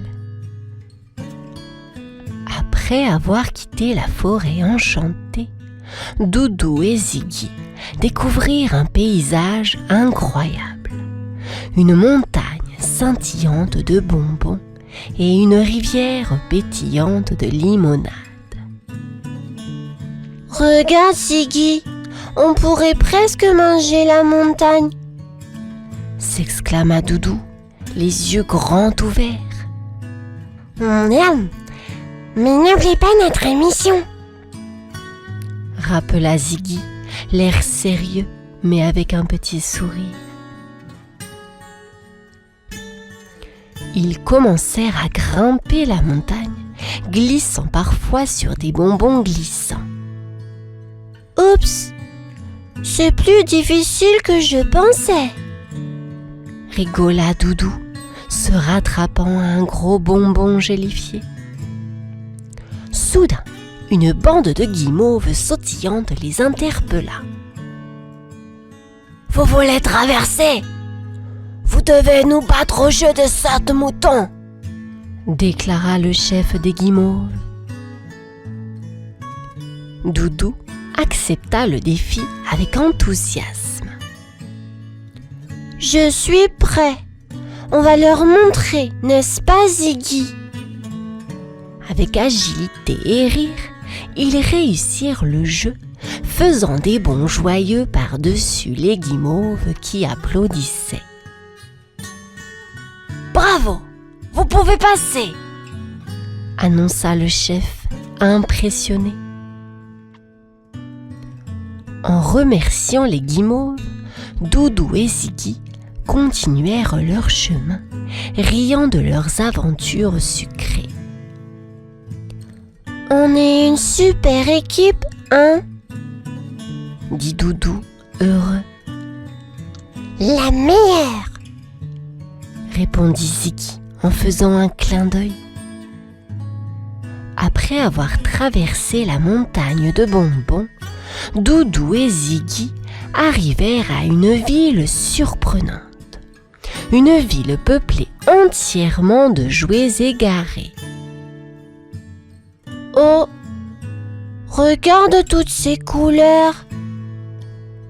[SPEAKER 1] Après avoir quitté la forêt enchantée, Doudou et Ziggy découvrirent un paysage incroyable. Une montagne scintillante de bonbons et une rivière pétillante de limonade.
[SPEAKER 6] Regarde Ziggy, on pourrait presque manger la montagne,
[SPEAKER 1] s'exclama Doudou, les yeux grands ouverts.
[SPEAKER 6] Miam. Mais n'oublie pas notre émission,
[SPEAKER 1] rappela Ziggy, l'air sérieux mais avec un petit sourire. Ils commencèrent à grimper la montagne, glissant parfois sur des bonbons glissants.
[SPEAKER 6] Oups, c'est plus difficile que je pensais,
[SPEAKER 1] rigola Doudou, se rattrapant à un gros bonbon gélifié. Soudain, une bande de guimauves sautillantes les interpella.
[SPEAKER 6] « Vous voulez traverser ? Vous devez nous battre au jeu de saute-mouton !»
[SPEAKER 1] déclara le chef des guimauves. Doudou accepta le défi avec enthousiasme.
[SPEAKER 6] « Je suis prêt. On va leur montrer, n'est-ce pas Ziggy ?»
[SPEAKER 1] Avec agilité et rire, ils réussirent le jeu, faisant des bonds joyeux par-dessus les guimauves qui applaudissaient.
[SPEAKER 6] « Bravo, vous pouvez passer !»
[SPEAKER 1] annonça le chef, impressionné. En remerciant les guimauves, Doudou et Ziggy continuèrent leur chemin, riant de leurs aventures sucrées.
[SPEAKER 6] « On est une super équipe, hein ?»
[SPEAKER 1] dit Doudou, heureux.
[SPEAKER 6] « La meilleure !»
[SPEAKER 1] répondit Ziggy en faisant un clin d'œil. Après avoir traversé la montagne de bonbons, Doudou et Ziggy arrivèrent à une ville surprenante. Une ville peuplée entièrement de jouets égarés.
[SPEAKER 6] « Oh, regarde toutes ces couleurs !»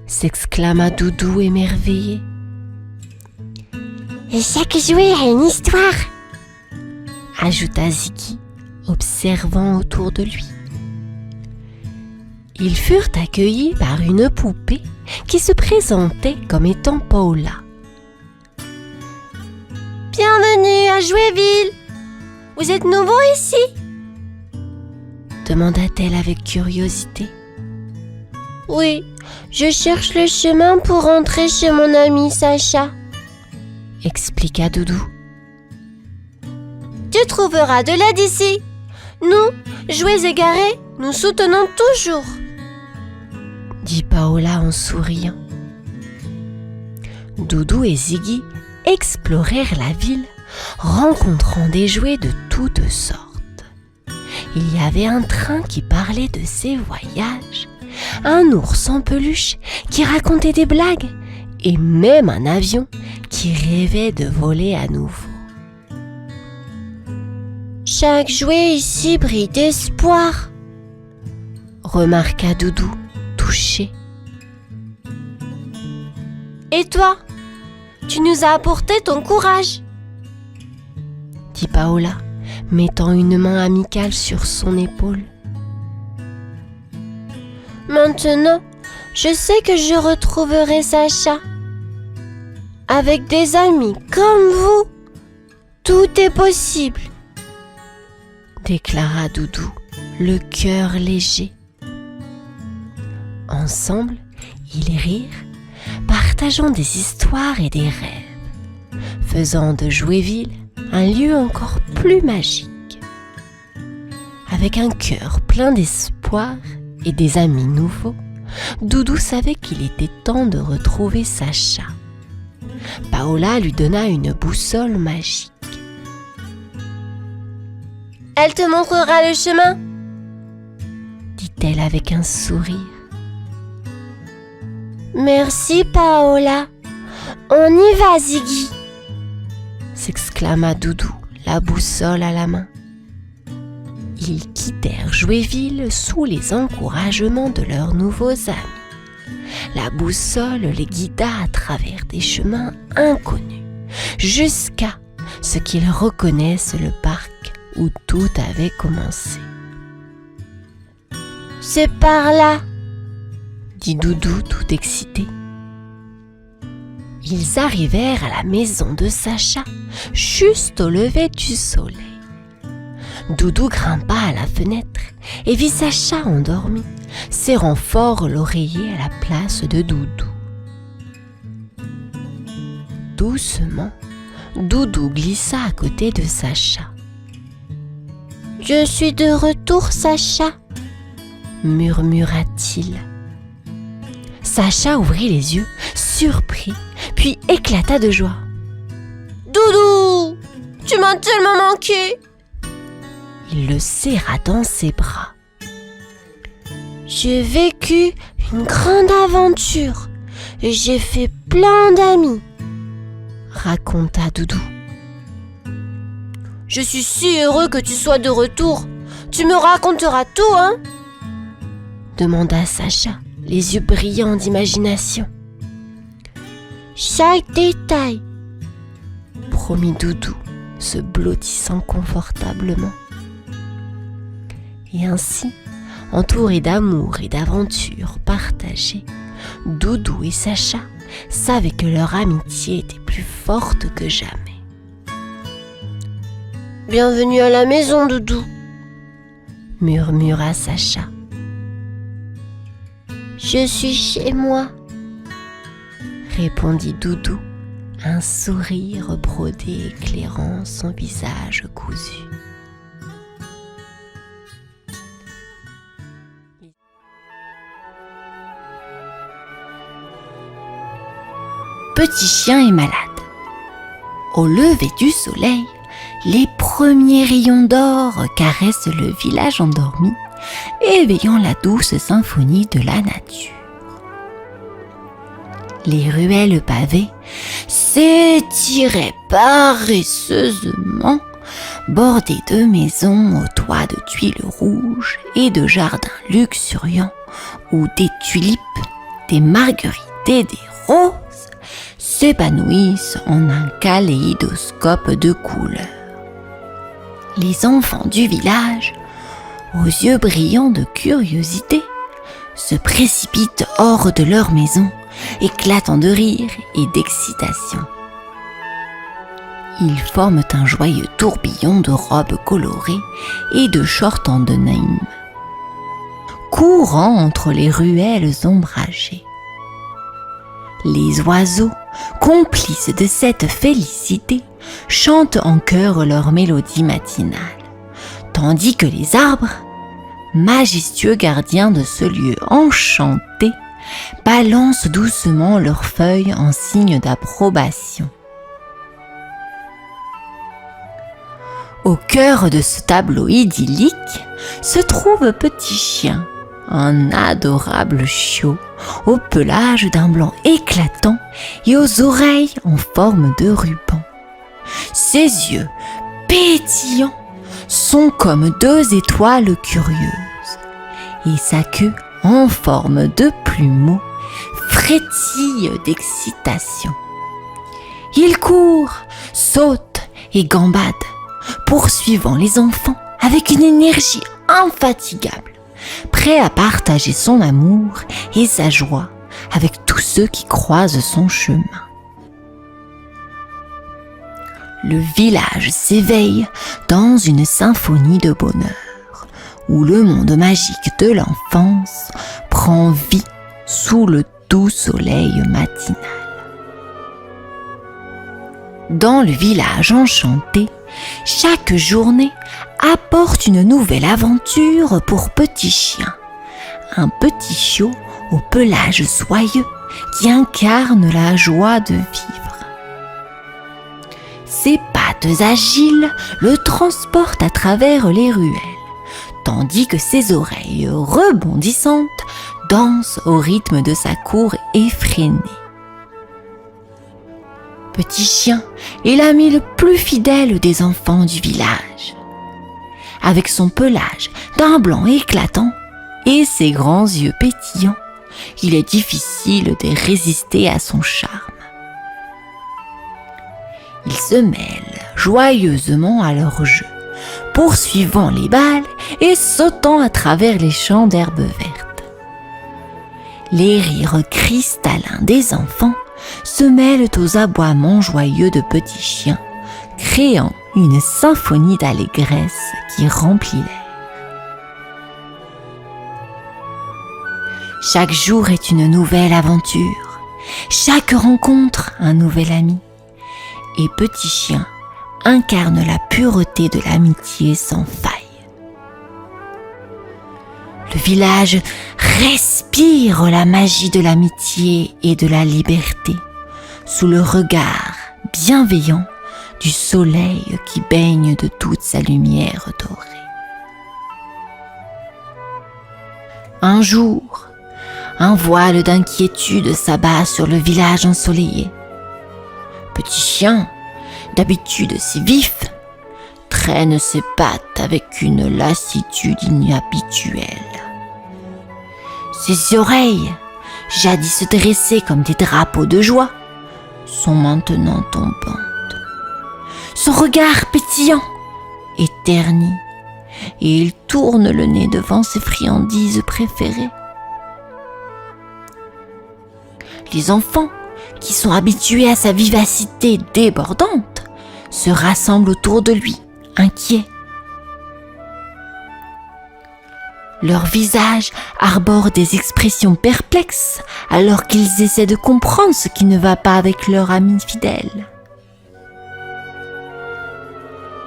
[SPEAKER 1] s'exclama Doudou émerveillé.
[SPEAKER 6] « Et chaque jouet a une histoire !»
[SPEAKER 1] ajouta Ziggy, observant autour de lui. Ils furent accueillis par une poupée qui se présentait comme étant Paola.
[SPEAKER 6] « Bienvenue à Jouéville ! Vous êtes nouveau ici ?»
[SPEAKER 1] demanda-t-elle avec curiosité.
[SPEAKER 6] « Oui, je cherche le chemin pour rentrer chez mon ami Sacha, »
[SPEAKER 1] expliqua Doudou.
[SPEAKER 6] « Tu trouveras de l'aide ici. Nous, jouets égarés, nous soutenons toujours, »
[SPEAKER 1] dit Paola en souriant. Doudou et Ziggy explorèrent la ville, rencontrant des jouets de toutes sortes. Il y avait un train qui parlait de ses voyages, un ours en peluche qui racontait des blagues et même un avion qui rêvait de voler à nouveau.
[SPEAKER 6] « Chaque jouet ici brille d'espoir, »
[SPEAKER 1] remarqua Doudou, touché.
[SPEAKER 6] « Et toi, tu nous as apporté ton courage, »
[SPEAKER 1] dit Paola, mettant une main amicale sur son épaule.
[SPEAKER 6] « Maintenant, je sais que je retrouverai Sacha. Avec des amis comme vous, tout est possible, »
[SPEAKER 1] déclara Doudou, le cœur léger. Ensemble, ils rirent, partageant des histoires et des rêves, faisant de Jouéville un lieu encore plus magique. Avec un cœur plein d'espoir et des amis nouveaux, Doudou savait qu'il était temps de retrouver Sacha. Paola lui donna une boussole magique.
[SPEAKER 6] « Elle te montrera le chemin ?»
[SPEAKER 1] dit-elle avec un sourire.
[SPEAKER 6] « Merci, Paola. On y va, Ziggy !»
[SPEAKER 1] s'exclama Doudou, la boussole à la main. Ils quittèrent Jouéville sous les encouragements de leurs nouveaux amis. La boussole les guida à travers des chemins inconnus, jusqu'à ce qu'ils reconnaissent le parc où tout avait commencé.
[SPEAKER 6] « C'est par là !»
[SPEAKER 1] dit Doudou tout excité. Ils arrivèrent à la maison de Sacha, juste au lever du soleil. Doudou grimpa à la fenêtre et vit Sacha endormi, serrant fort l'oreiller à la place de Doudou. Doucement, Doudou glissa à côté de Sacha.
[SPEAKER 6] « Je suis de retour, Sacha !»
[SPEAKER 1] murmura-t-il. Sacha ouvrit les yeux, surpris, puis éclata de joie.
[SPEAKER 6] « Doudou, tu m'as tellement manqué !»
[SPEAKER 1] Il le serra dans ses bras.
[SPEAKER 6] « J'ai vécu une grande aventure et j'ai fait plein d'amis !»
[SPEAKER 1] raconta Doudou.
[SPEAKER 6] « Je suis si heureux que tu sois de retour. Tu me raconteras tout, hein ?»
[SPEAKER 1] demanda Sacha, les yeux brillants d'imagination.
[SPEAKER 6] « Chaque détail !»
[SPEAKER 1] promit Doudou, se blottissant confortablement. Et ainsi, entourés d'amour et d'aventures partagées, Doudou et Sacha savaient que leur amitié était plus forte que jamais.
[SPEAKER 6] « Bienvenue à la maison, Doudou !»
[SPEAKER 1] murmura Sacha.
[SPEAKER 6] « Je suis chez moi !»
[SPEAKER 1] répondit Doudou, un sourire brodé éclairant son visage cousu. Petit chien est malade. Au lever du soleil, les premiers rayons d'or caressent le village endormi, éveillant la douce symphonie de la nature. Les ruelles pavées s'étiraient paresseusement, bordées de maisons aux toits de tuiles rouges et de jardins luxuriants où des tulipes, des marguerites et des roses s'épanouissent en un kaléidoscope de couleurs. Les enfants du village, aux yeux brillants de curiosité, se précipitent hors de leur maison, éclatant de rire et d'excitation. Ils forment un joyeux tourbillon de robes colorées et de shorts en denim, courant entre les ruelles ombragées. Les oiseaux, complices de cette félicité, chantent en chœur leur mélodie matinale, tandis que les arbres, majestueux gardiens de ce lieu enchanté, balancent doucement leurs feuilles en signe d'approbation. Au cœur de ce tableau idyllique se trouve Petit Chien, un adorable chiot au pelage d'un blanc éclatant et aux oreilles en forme de ruban. Ses yeux pétillants sont comme deux étoiles curieuses et sa queue en forme de plumeau frétille d'excitation. Il court, saute et gambade, poursuivant les enfants avec une énergie infatigable, prêt à partager son amour et sa joie avec tous ceux qui croisent son chemin. Le village s'éveille dans une symphonie de bonheur, où le monde magique de l'enfance prend vie sous le doux soleil matinal. Dans le village enchanté, chaque journée apporte une nouvelle aventure pour Petit Chien, un petit chiot au pelage soyeux qui incarne la joie de vivre. Ses pattes agiles le transportent à travers les ruelles, tandis que ses oreilles rebondissantes dansent au rythme de sa cour effrénée. Petit Chien est l'ami le plus fidèle des enfants du village. Avec son pelage d'un blanc éclatant et ses grands yeux pétillants, il est difficile de résister à son charme. Ils se mêlent joyeusement à leur jeu, poursuivant les balles et sautant à travers les champs d'herbes vertes. Les rires cristallins des enfants se mêlent aux aboiements joyeux de Petit Chien, créant une symphonie d'allégresse qui remplit l'air. Chaque jour est une nouvelle aventure, chaque rencontre un nouvel ami, et Petit Chien incarne la pureté de l'amitié sans faille. Le village respire la magie de l'amitié et de la liberté, sous le regard bienveillant du soleil qui baigne de toute sa lumière dorée. Un jour, un voile d'inquiétude s'abat sur le village ensoleillé. Petit Chien, d'habitude si vif, traîne ses pattes avec une lassitude inhabituelle. Ses oreilles, jadis dressées comme des drapeaux de joie, sont maintenant tombantes. Son regard pétillant est terni et il tourne le nez devant ses friandises préférées. Les enfants, qui sont habitués à sa vivacité débordante, se rassemblent autour de lui, inquiets. Leurs visages arborent des expressions perplexes alors qu'ils essaient de comprendre ce qui ne va pas avec leur ami fidèle.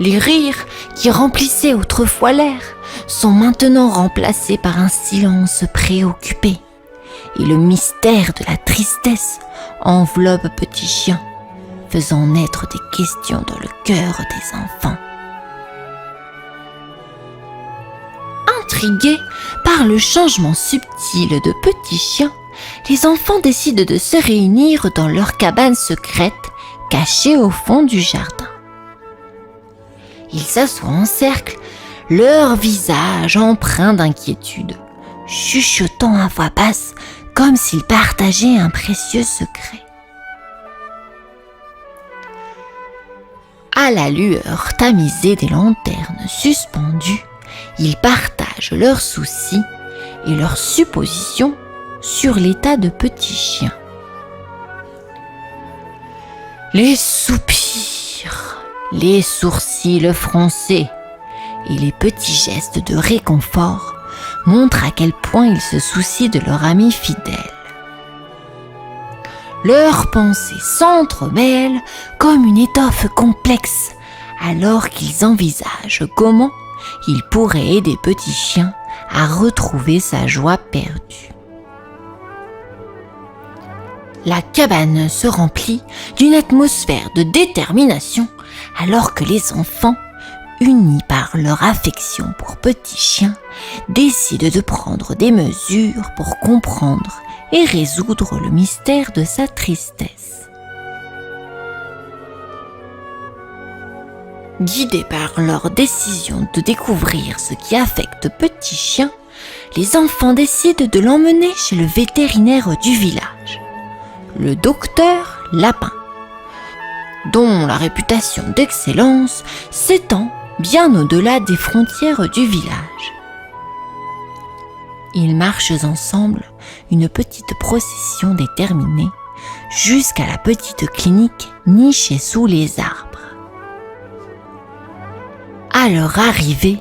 [SPEAKER 1] Les rires qui remplissaient autrefois l'air sont maintenant remplacés par un silence préoccupé, et le mystère de la tristesse enveloppe Petit Chien, faisant naître des questions dans le cœur des enfants. Intrigués par le changement subtil de Petit Chien, les enfants décident de se réunir dans leur cabane secrète cachée au fond du jardin. Ils s'assoient en cercle, leur visage empreint d'inquiétude, chuchotant à voix basse comme s'ils partageaient un précieux secret. À la lueur tamisée des lanternes suspendues, ils partagent leurs soucis et leurs suppositions sur l'état de Petit Chien. Les soupirs, les sourcils froncés et les petits gestes de réconfort montrent à quel point ils se soucient de leur ami fidèle. Leurs pensées s'entremêlent comme une étoffe complexe alors qu'ils envisagent comment ils pourraient aider Petit Chien à retrouver sa joie perdue. La cabane se remplit d'une atmosphère de détermination alors que les enfants, unis par leur affection pour Petit Chien, décident de prendre des mesures pour comprendre et résoudre le mystère de sa tristesse. Guidés par leur décision de découvrir ce qui affecte Petit Chien, les enfants décident de l'emmener chez le vétérinaire du village, le docteur Lapin, dont la réputation d'excellence s'étend bien au-delà des frontières du village. Ils marchent ensemble une petite procession déterminée jusqu'à la petite clinique nichée sous les arbres. À leur arrivée,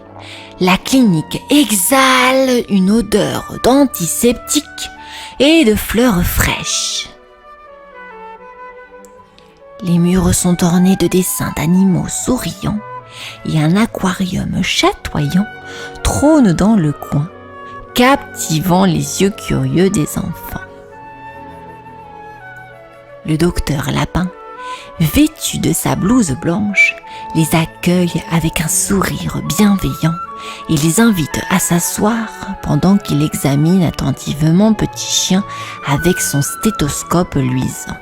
[SPEAKER 1] la clinique exhale une odeur d'antiseptique et de fleurs fraîches. Les murs sont ornés de dessins d'animaux souriants et un aquarium chatoyant trône dans le coin, captivant les yeux curieux des enfants. Le docteur Lapin, vêtu de sa blouse blanche, les accueille avec un sourire bienveillant et les invite à s'asseoir pendant qu'il examine attentivement Petit Chien avec son stéthoscope luisant.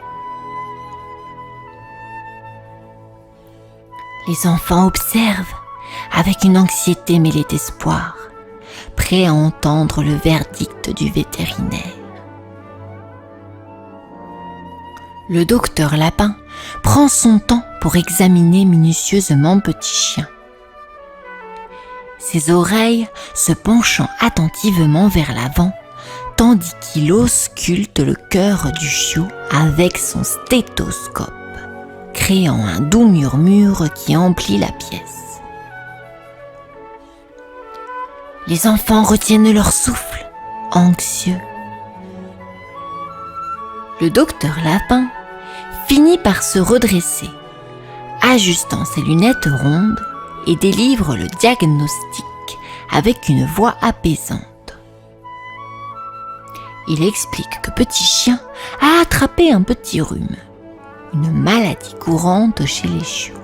[SPEAKER 1] Les enfants observent avec une anxiété mêlée d'espoir, prêts à entendre le verdict du vétérinaire. Le docteur Lapin prend son temps pour examiner minutieusement Petit Chien. Ses oreilles se penchant attentivement vers l'avant, tandis qu'il ausculte le cœur du chiot avec son stéthoscope, créant un doux murmure qui emplit la pièce. Les enfants retiennent leur souffle, anxieux. Le docteur Lapin finit par se redresser, ajustant ses lunettes rondes et délivre le diagnostic avec une voix apaisante. Il explique que Petit Chien a attrapé un petit rhume, une maladie courante chez les chiots.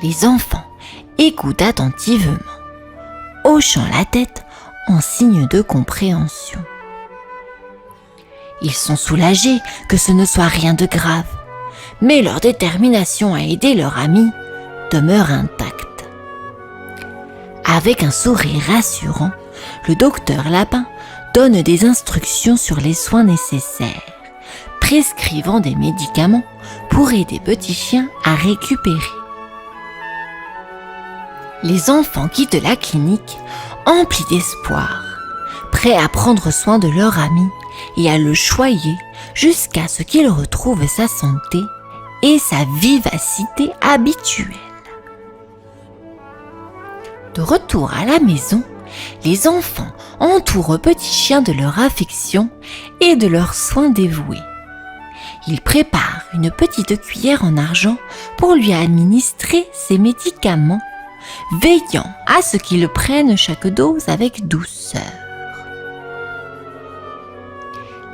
[SPEAKER 1] Les enfants écoutent attentivement, hochant la tête en signe de compréhension. Ils sont soulagés que ce ne soit rien de grave, mais leur détermination à aider leur ami demeure intacte. Avec un sourire rassurant, le docteur Lapin donne des instructions sur les soins nécessaires, prescrivant des médicaments pour aider Petit Chien à récupérer. Les enfants quittent la clinique emplis d'espoir, prêts à prendre soin de leur ami et à le choyer jusqu'à ce qu'il retrouve sa santé et sa vivacité habituelle. De retour à la maison, les enfants entourent Petit Chien de leur affection et de leurs soins dévoués. Ils préparent une petite cuillère en argent pour lui administrer ses médicaments, veillant à ce qu'il prenne chaque dose avec douceur.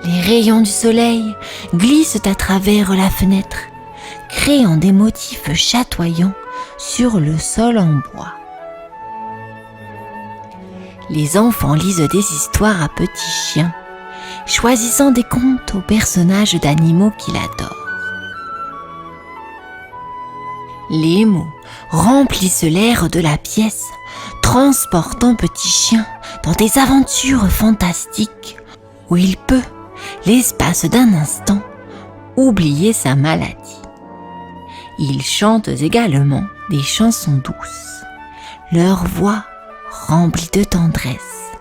[SPEAKER 1] Les rayons du soleil glissent à travers la fenêtre, créant des motifs chatoyants sur le sol en bois. Les enfants lisent des histoires à Petit Chien, choisissant des contes aux personnages d'animaux qu'il adore. Les mots remplissent l'air de la pièce, transportant Petit Chien dans des aventures fantastiques où il peut, l'espace d'un instant, oublier sa maladie. Ils chantent également des chansons douces, leur voix remplie de tendresse,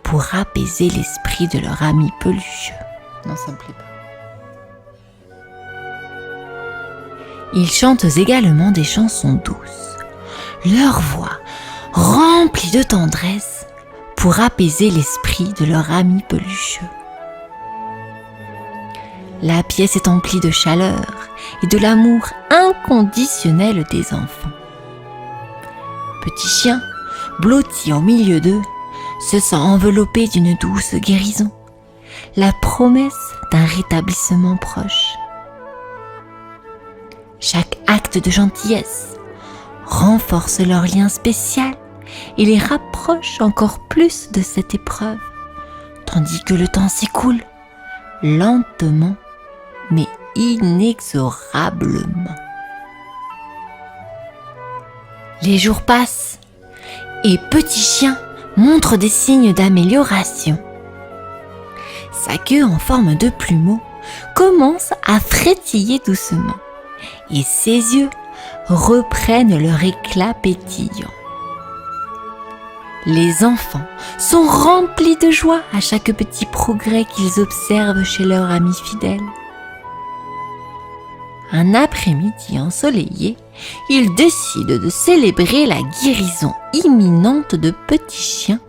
[SPEAKER 1] pour apaiser l'esprit de leur ami pelucheux. Non, ça me plaît pas. Ils chantent également des chansons douces, leur voix remplie de tendresse, pour apaiser l'esprit de leur ami pelucheux. La pièce est emplie de chaleur et de l'amour inconditionnel des enfants. Petit Chien, blotti au milieu d'eux, se sent enveloppé d'une douce guérison, la promesse d'un rétablissement proche. Chaque acte de gentillesse renforce leur lien spécial et les rapproche encore plus de cette épreuve, tandis que le temps s'écoule lentement mais inexorablement. Les jours passent et Petit Chien montre des signes d'amélioration. Sa queue en forme de plumeau commence à frétiller doucement et ses yeux reprennent leur éclat pétillant. Les enfants sont remplis de joie à chaque petit progrès qu'ils observent chez leur ami fidèle. Un après-midi ensoleillé, ils décident de célébrer la guérison imminente de Petit Chien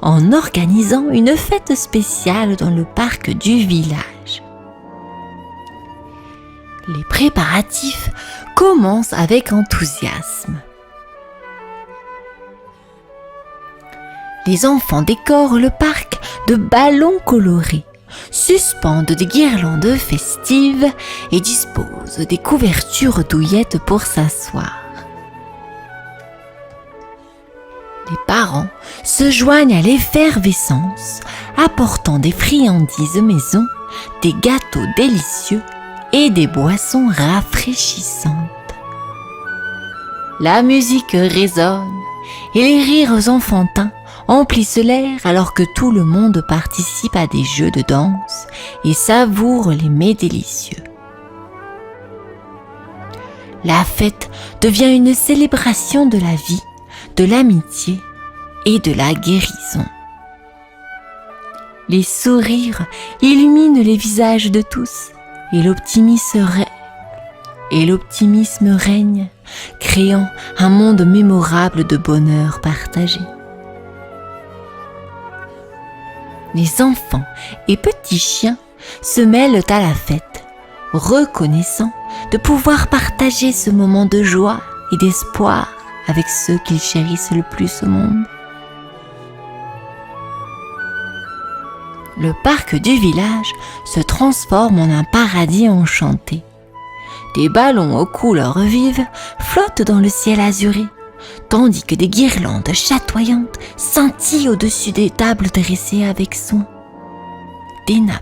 [SPEAKER 1] en organisant une fête spéciale dans le parc du village. Les préparatifs commencent avec enthousiasme. Les enfants décorent le parc de ballons colorés, suspendent des guirlandes festives et disposent des couvertures douillettes pour s'asseoir. Les parents se joignent à l'effervescence, apportant des friandises maison, des gâteaux délicieux et des boissons rafraîchissantes. La musique résonne et les rires enfantins emplissent l'air alors que tout le monde participe à des jeux de danse et savoure les mets délicieux. La fête devient une célébration de la vie, de l'amitié et de la guérison. Les sourires illuminent les visages de tous et l'optimisme règne, créant un monde mémorable de bonheur partagé. Les enfants et petits chiens se mêlent à la fête, reconnaissant de pouvoir partager ce moment de joie et d'espoir avec ceux qu'ils chérissent le plus au monde. Le parc du village se transforme en un paradis enchanté. Des ballons aux couleurs vives flottent dans le ciel azuré, tandis que des guirlandes chatoyantes scintillent au-dessus des tables dressées avec soin. Des nappes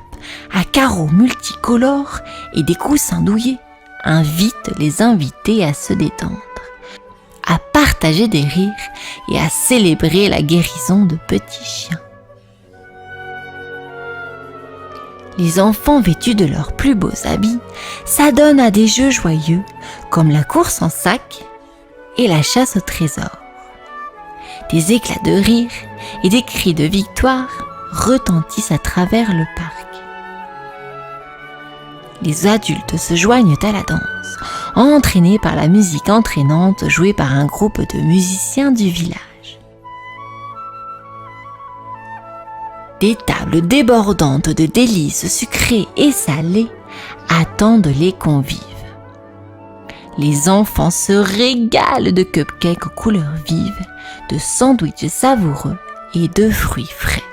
[SPEAKER 1] à carreaux multicolores et des coussins douillets invitent les invités à se détendre, à partager des rires et à célébrer la guérison de petits chiens. Les enfants vêtus de leurs plus beaux habits s'adonnent à des jeux joyeux comme la course en sac et la chasse au trésor. Des éclats de rire et des cris de victoire retentissent à travers le parc. Les adultes se joignent à la danse, entraînés par la musique entraînante jouée par un groupe de musiciens du village. Des tables débordantes de délices sucrées et salées attendent les convives. Les enfants se régalent de cupcakes aux couleurs vives, de sandwichs savoureux et de fruits frais.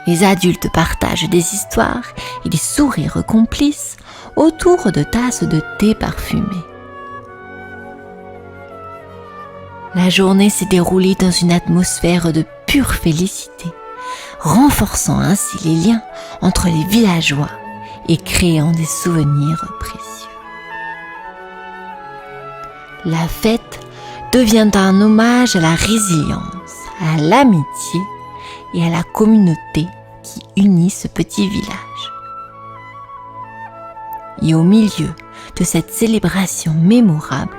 [SPEAKER 1] Les adultes partagent des histoires et des sourires complices autour de tasses de thé parfumé. La journée s'est déroulée dans une atmosphère de pure félicité, renforçant ainsi les liens entre les villageois et créant des souvenirs précieux. La fête devient un hommage à la résilience, à l'amitié et à la communauté qui unit ce petit village. Et au milieu de cette célébration mémorable,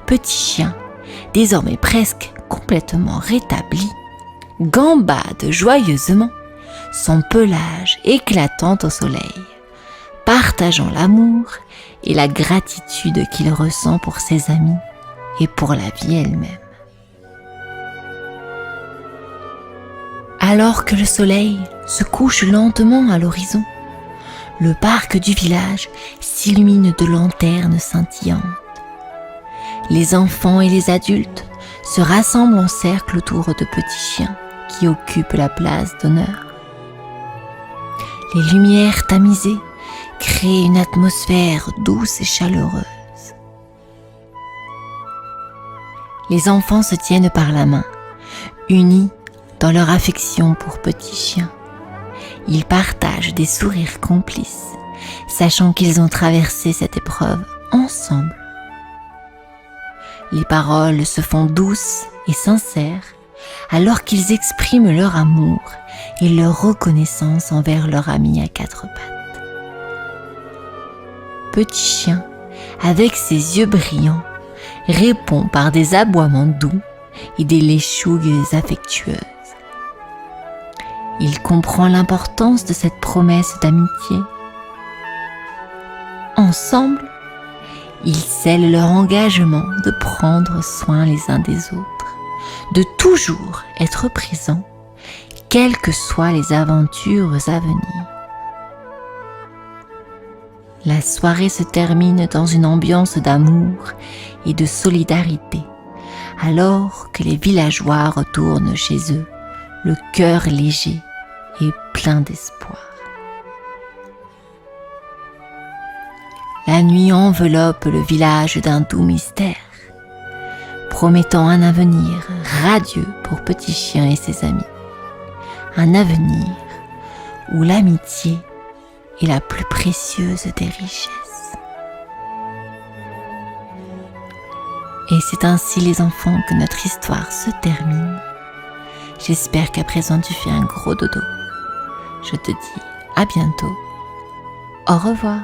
[SPEAKER 1] Petit Chien, désormais presque complètement rétabli, gambade joyeusement, son pelage éclatant au soleil, partageant l'amour et la gratitude qu'il ressent pour ses amis et pour la vie elle-même. Alors que le soleil se couche lentement à l'horizon, le parc du village s'illumine de lanternes scintillantes. Les enfants et les adultes se rassemblent en cercle autour de Petit Chien qui occupe la place d'honneur. Les lumières tamisées créent une atmosphère douce et chaleureuse. Les enfants se tiennent par la main, unis dans leur affection pour Petit Chien. Ils partagent des sourires complices, sachant qu'ils ont traversé cette épreuve ensemble. Les paroles se font douces et sincères alors qu'ils expriment leur amour et leur reconnaissance envers leur ami à quatre pattes. Petit Chien, avec ses yeux brillants, répond par des aboiements doux et des léchouilles affectueuses. Il comprend l'importance de cette promesse d'amitié. Ensemble, ils scellent leur engagement de prendre soin les uns des autres, de toujours être présents, quelles que soient les aventures à venir. La soirée se termine dans une ambiance d'amour et de solidarité, alors que les villageois retournent chez eux, le cœur léger et plein d'espoir. La nuit enveloppe le village d'un doux mystère, promettant un avenir radieux pour Petit Chien et ses amis. Un avenir où l'amitié est la plus précieuse des richesses. Et c'est ainsi, les enfants, que notre histoire se termine. J'espère qu'à présent tu fais un gros dodo. Je te dis à bientôt. Au revoir.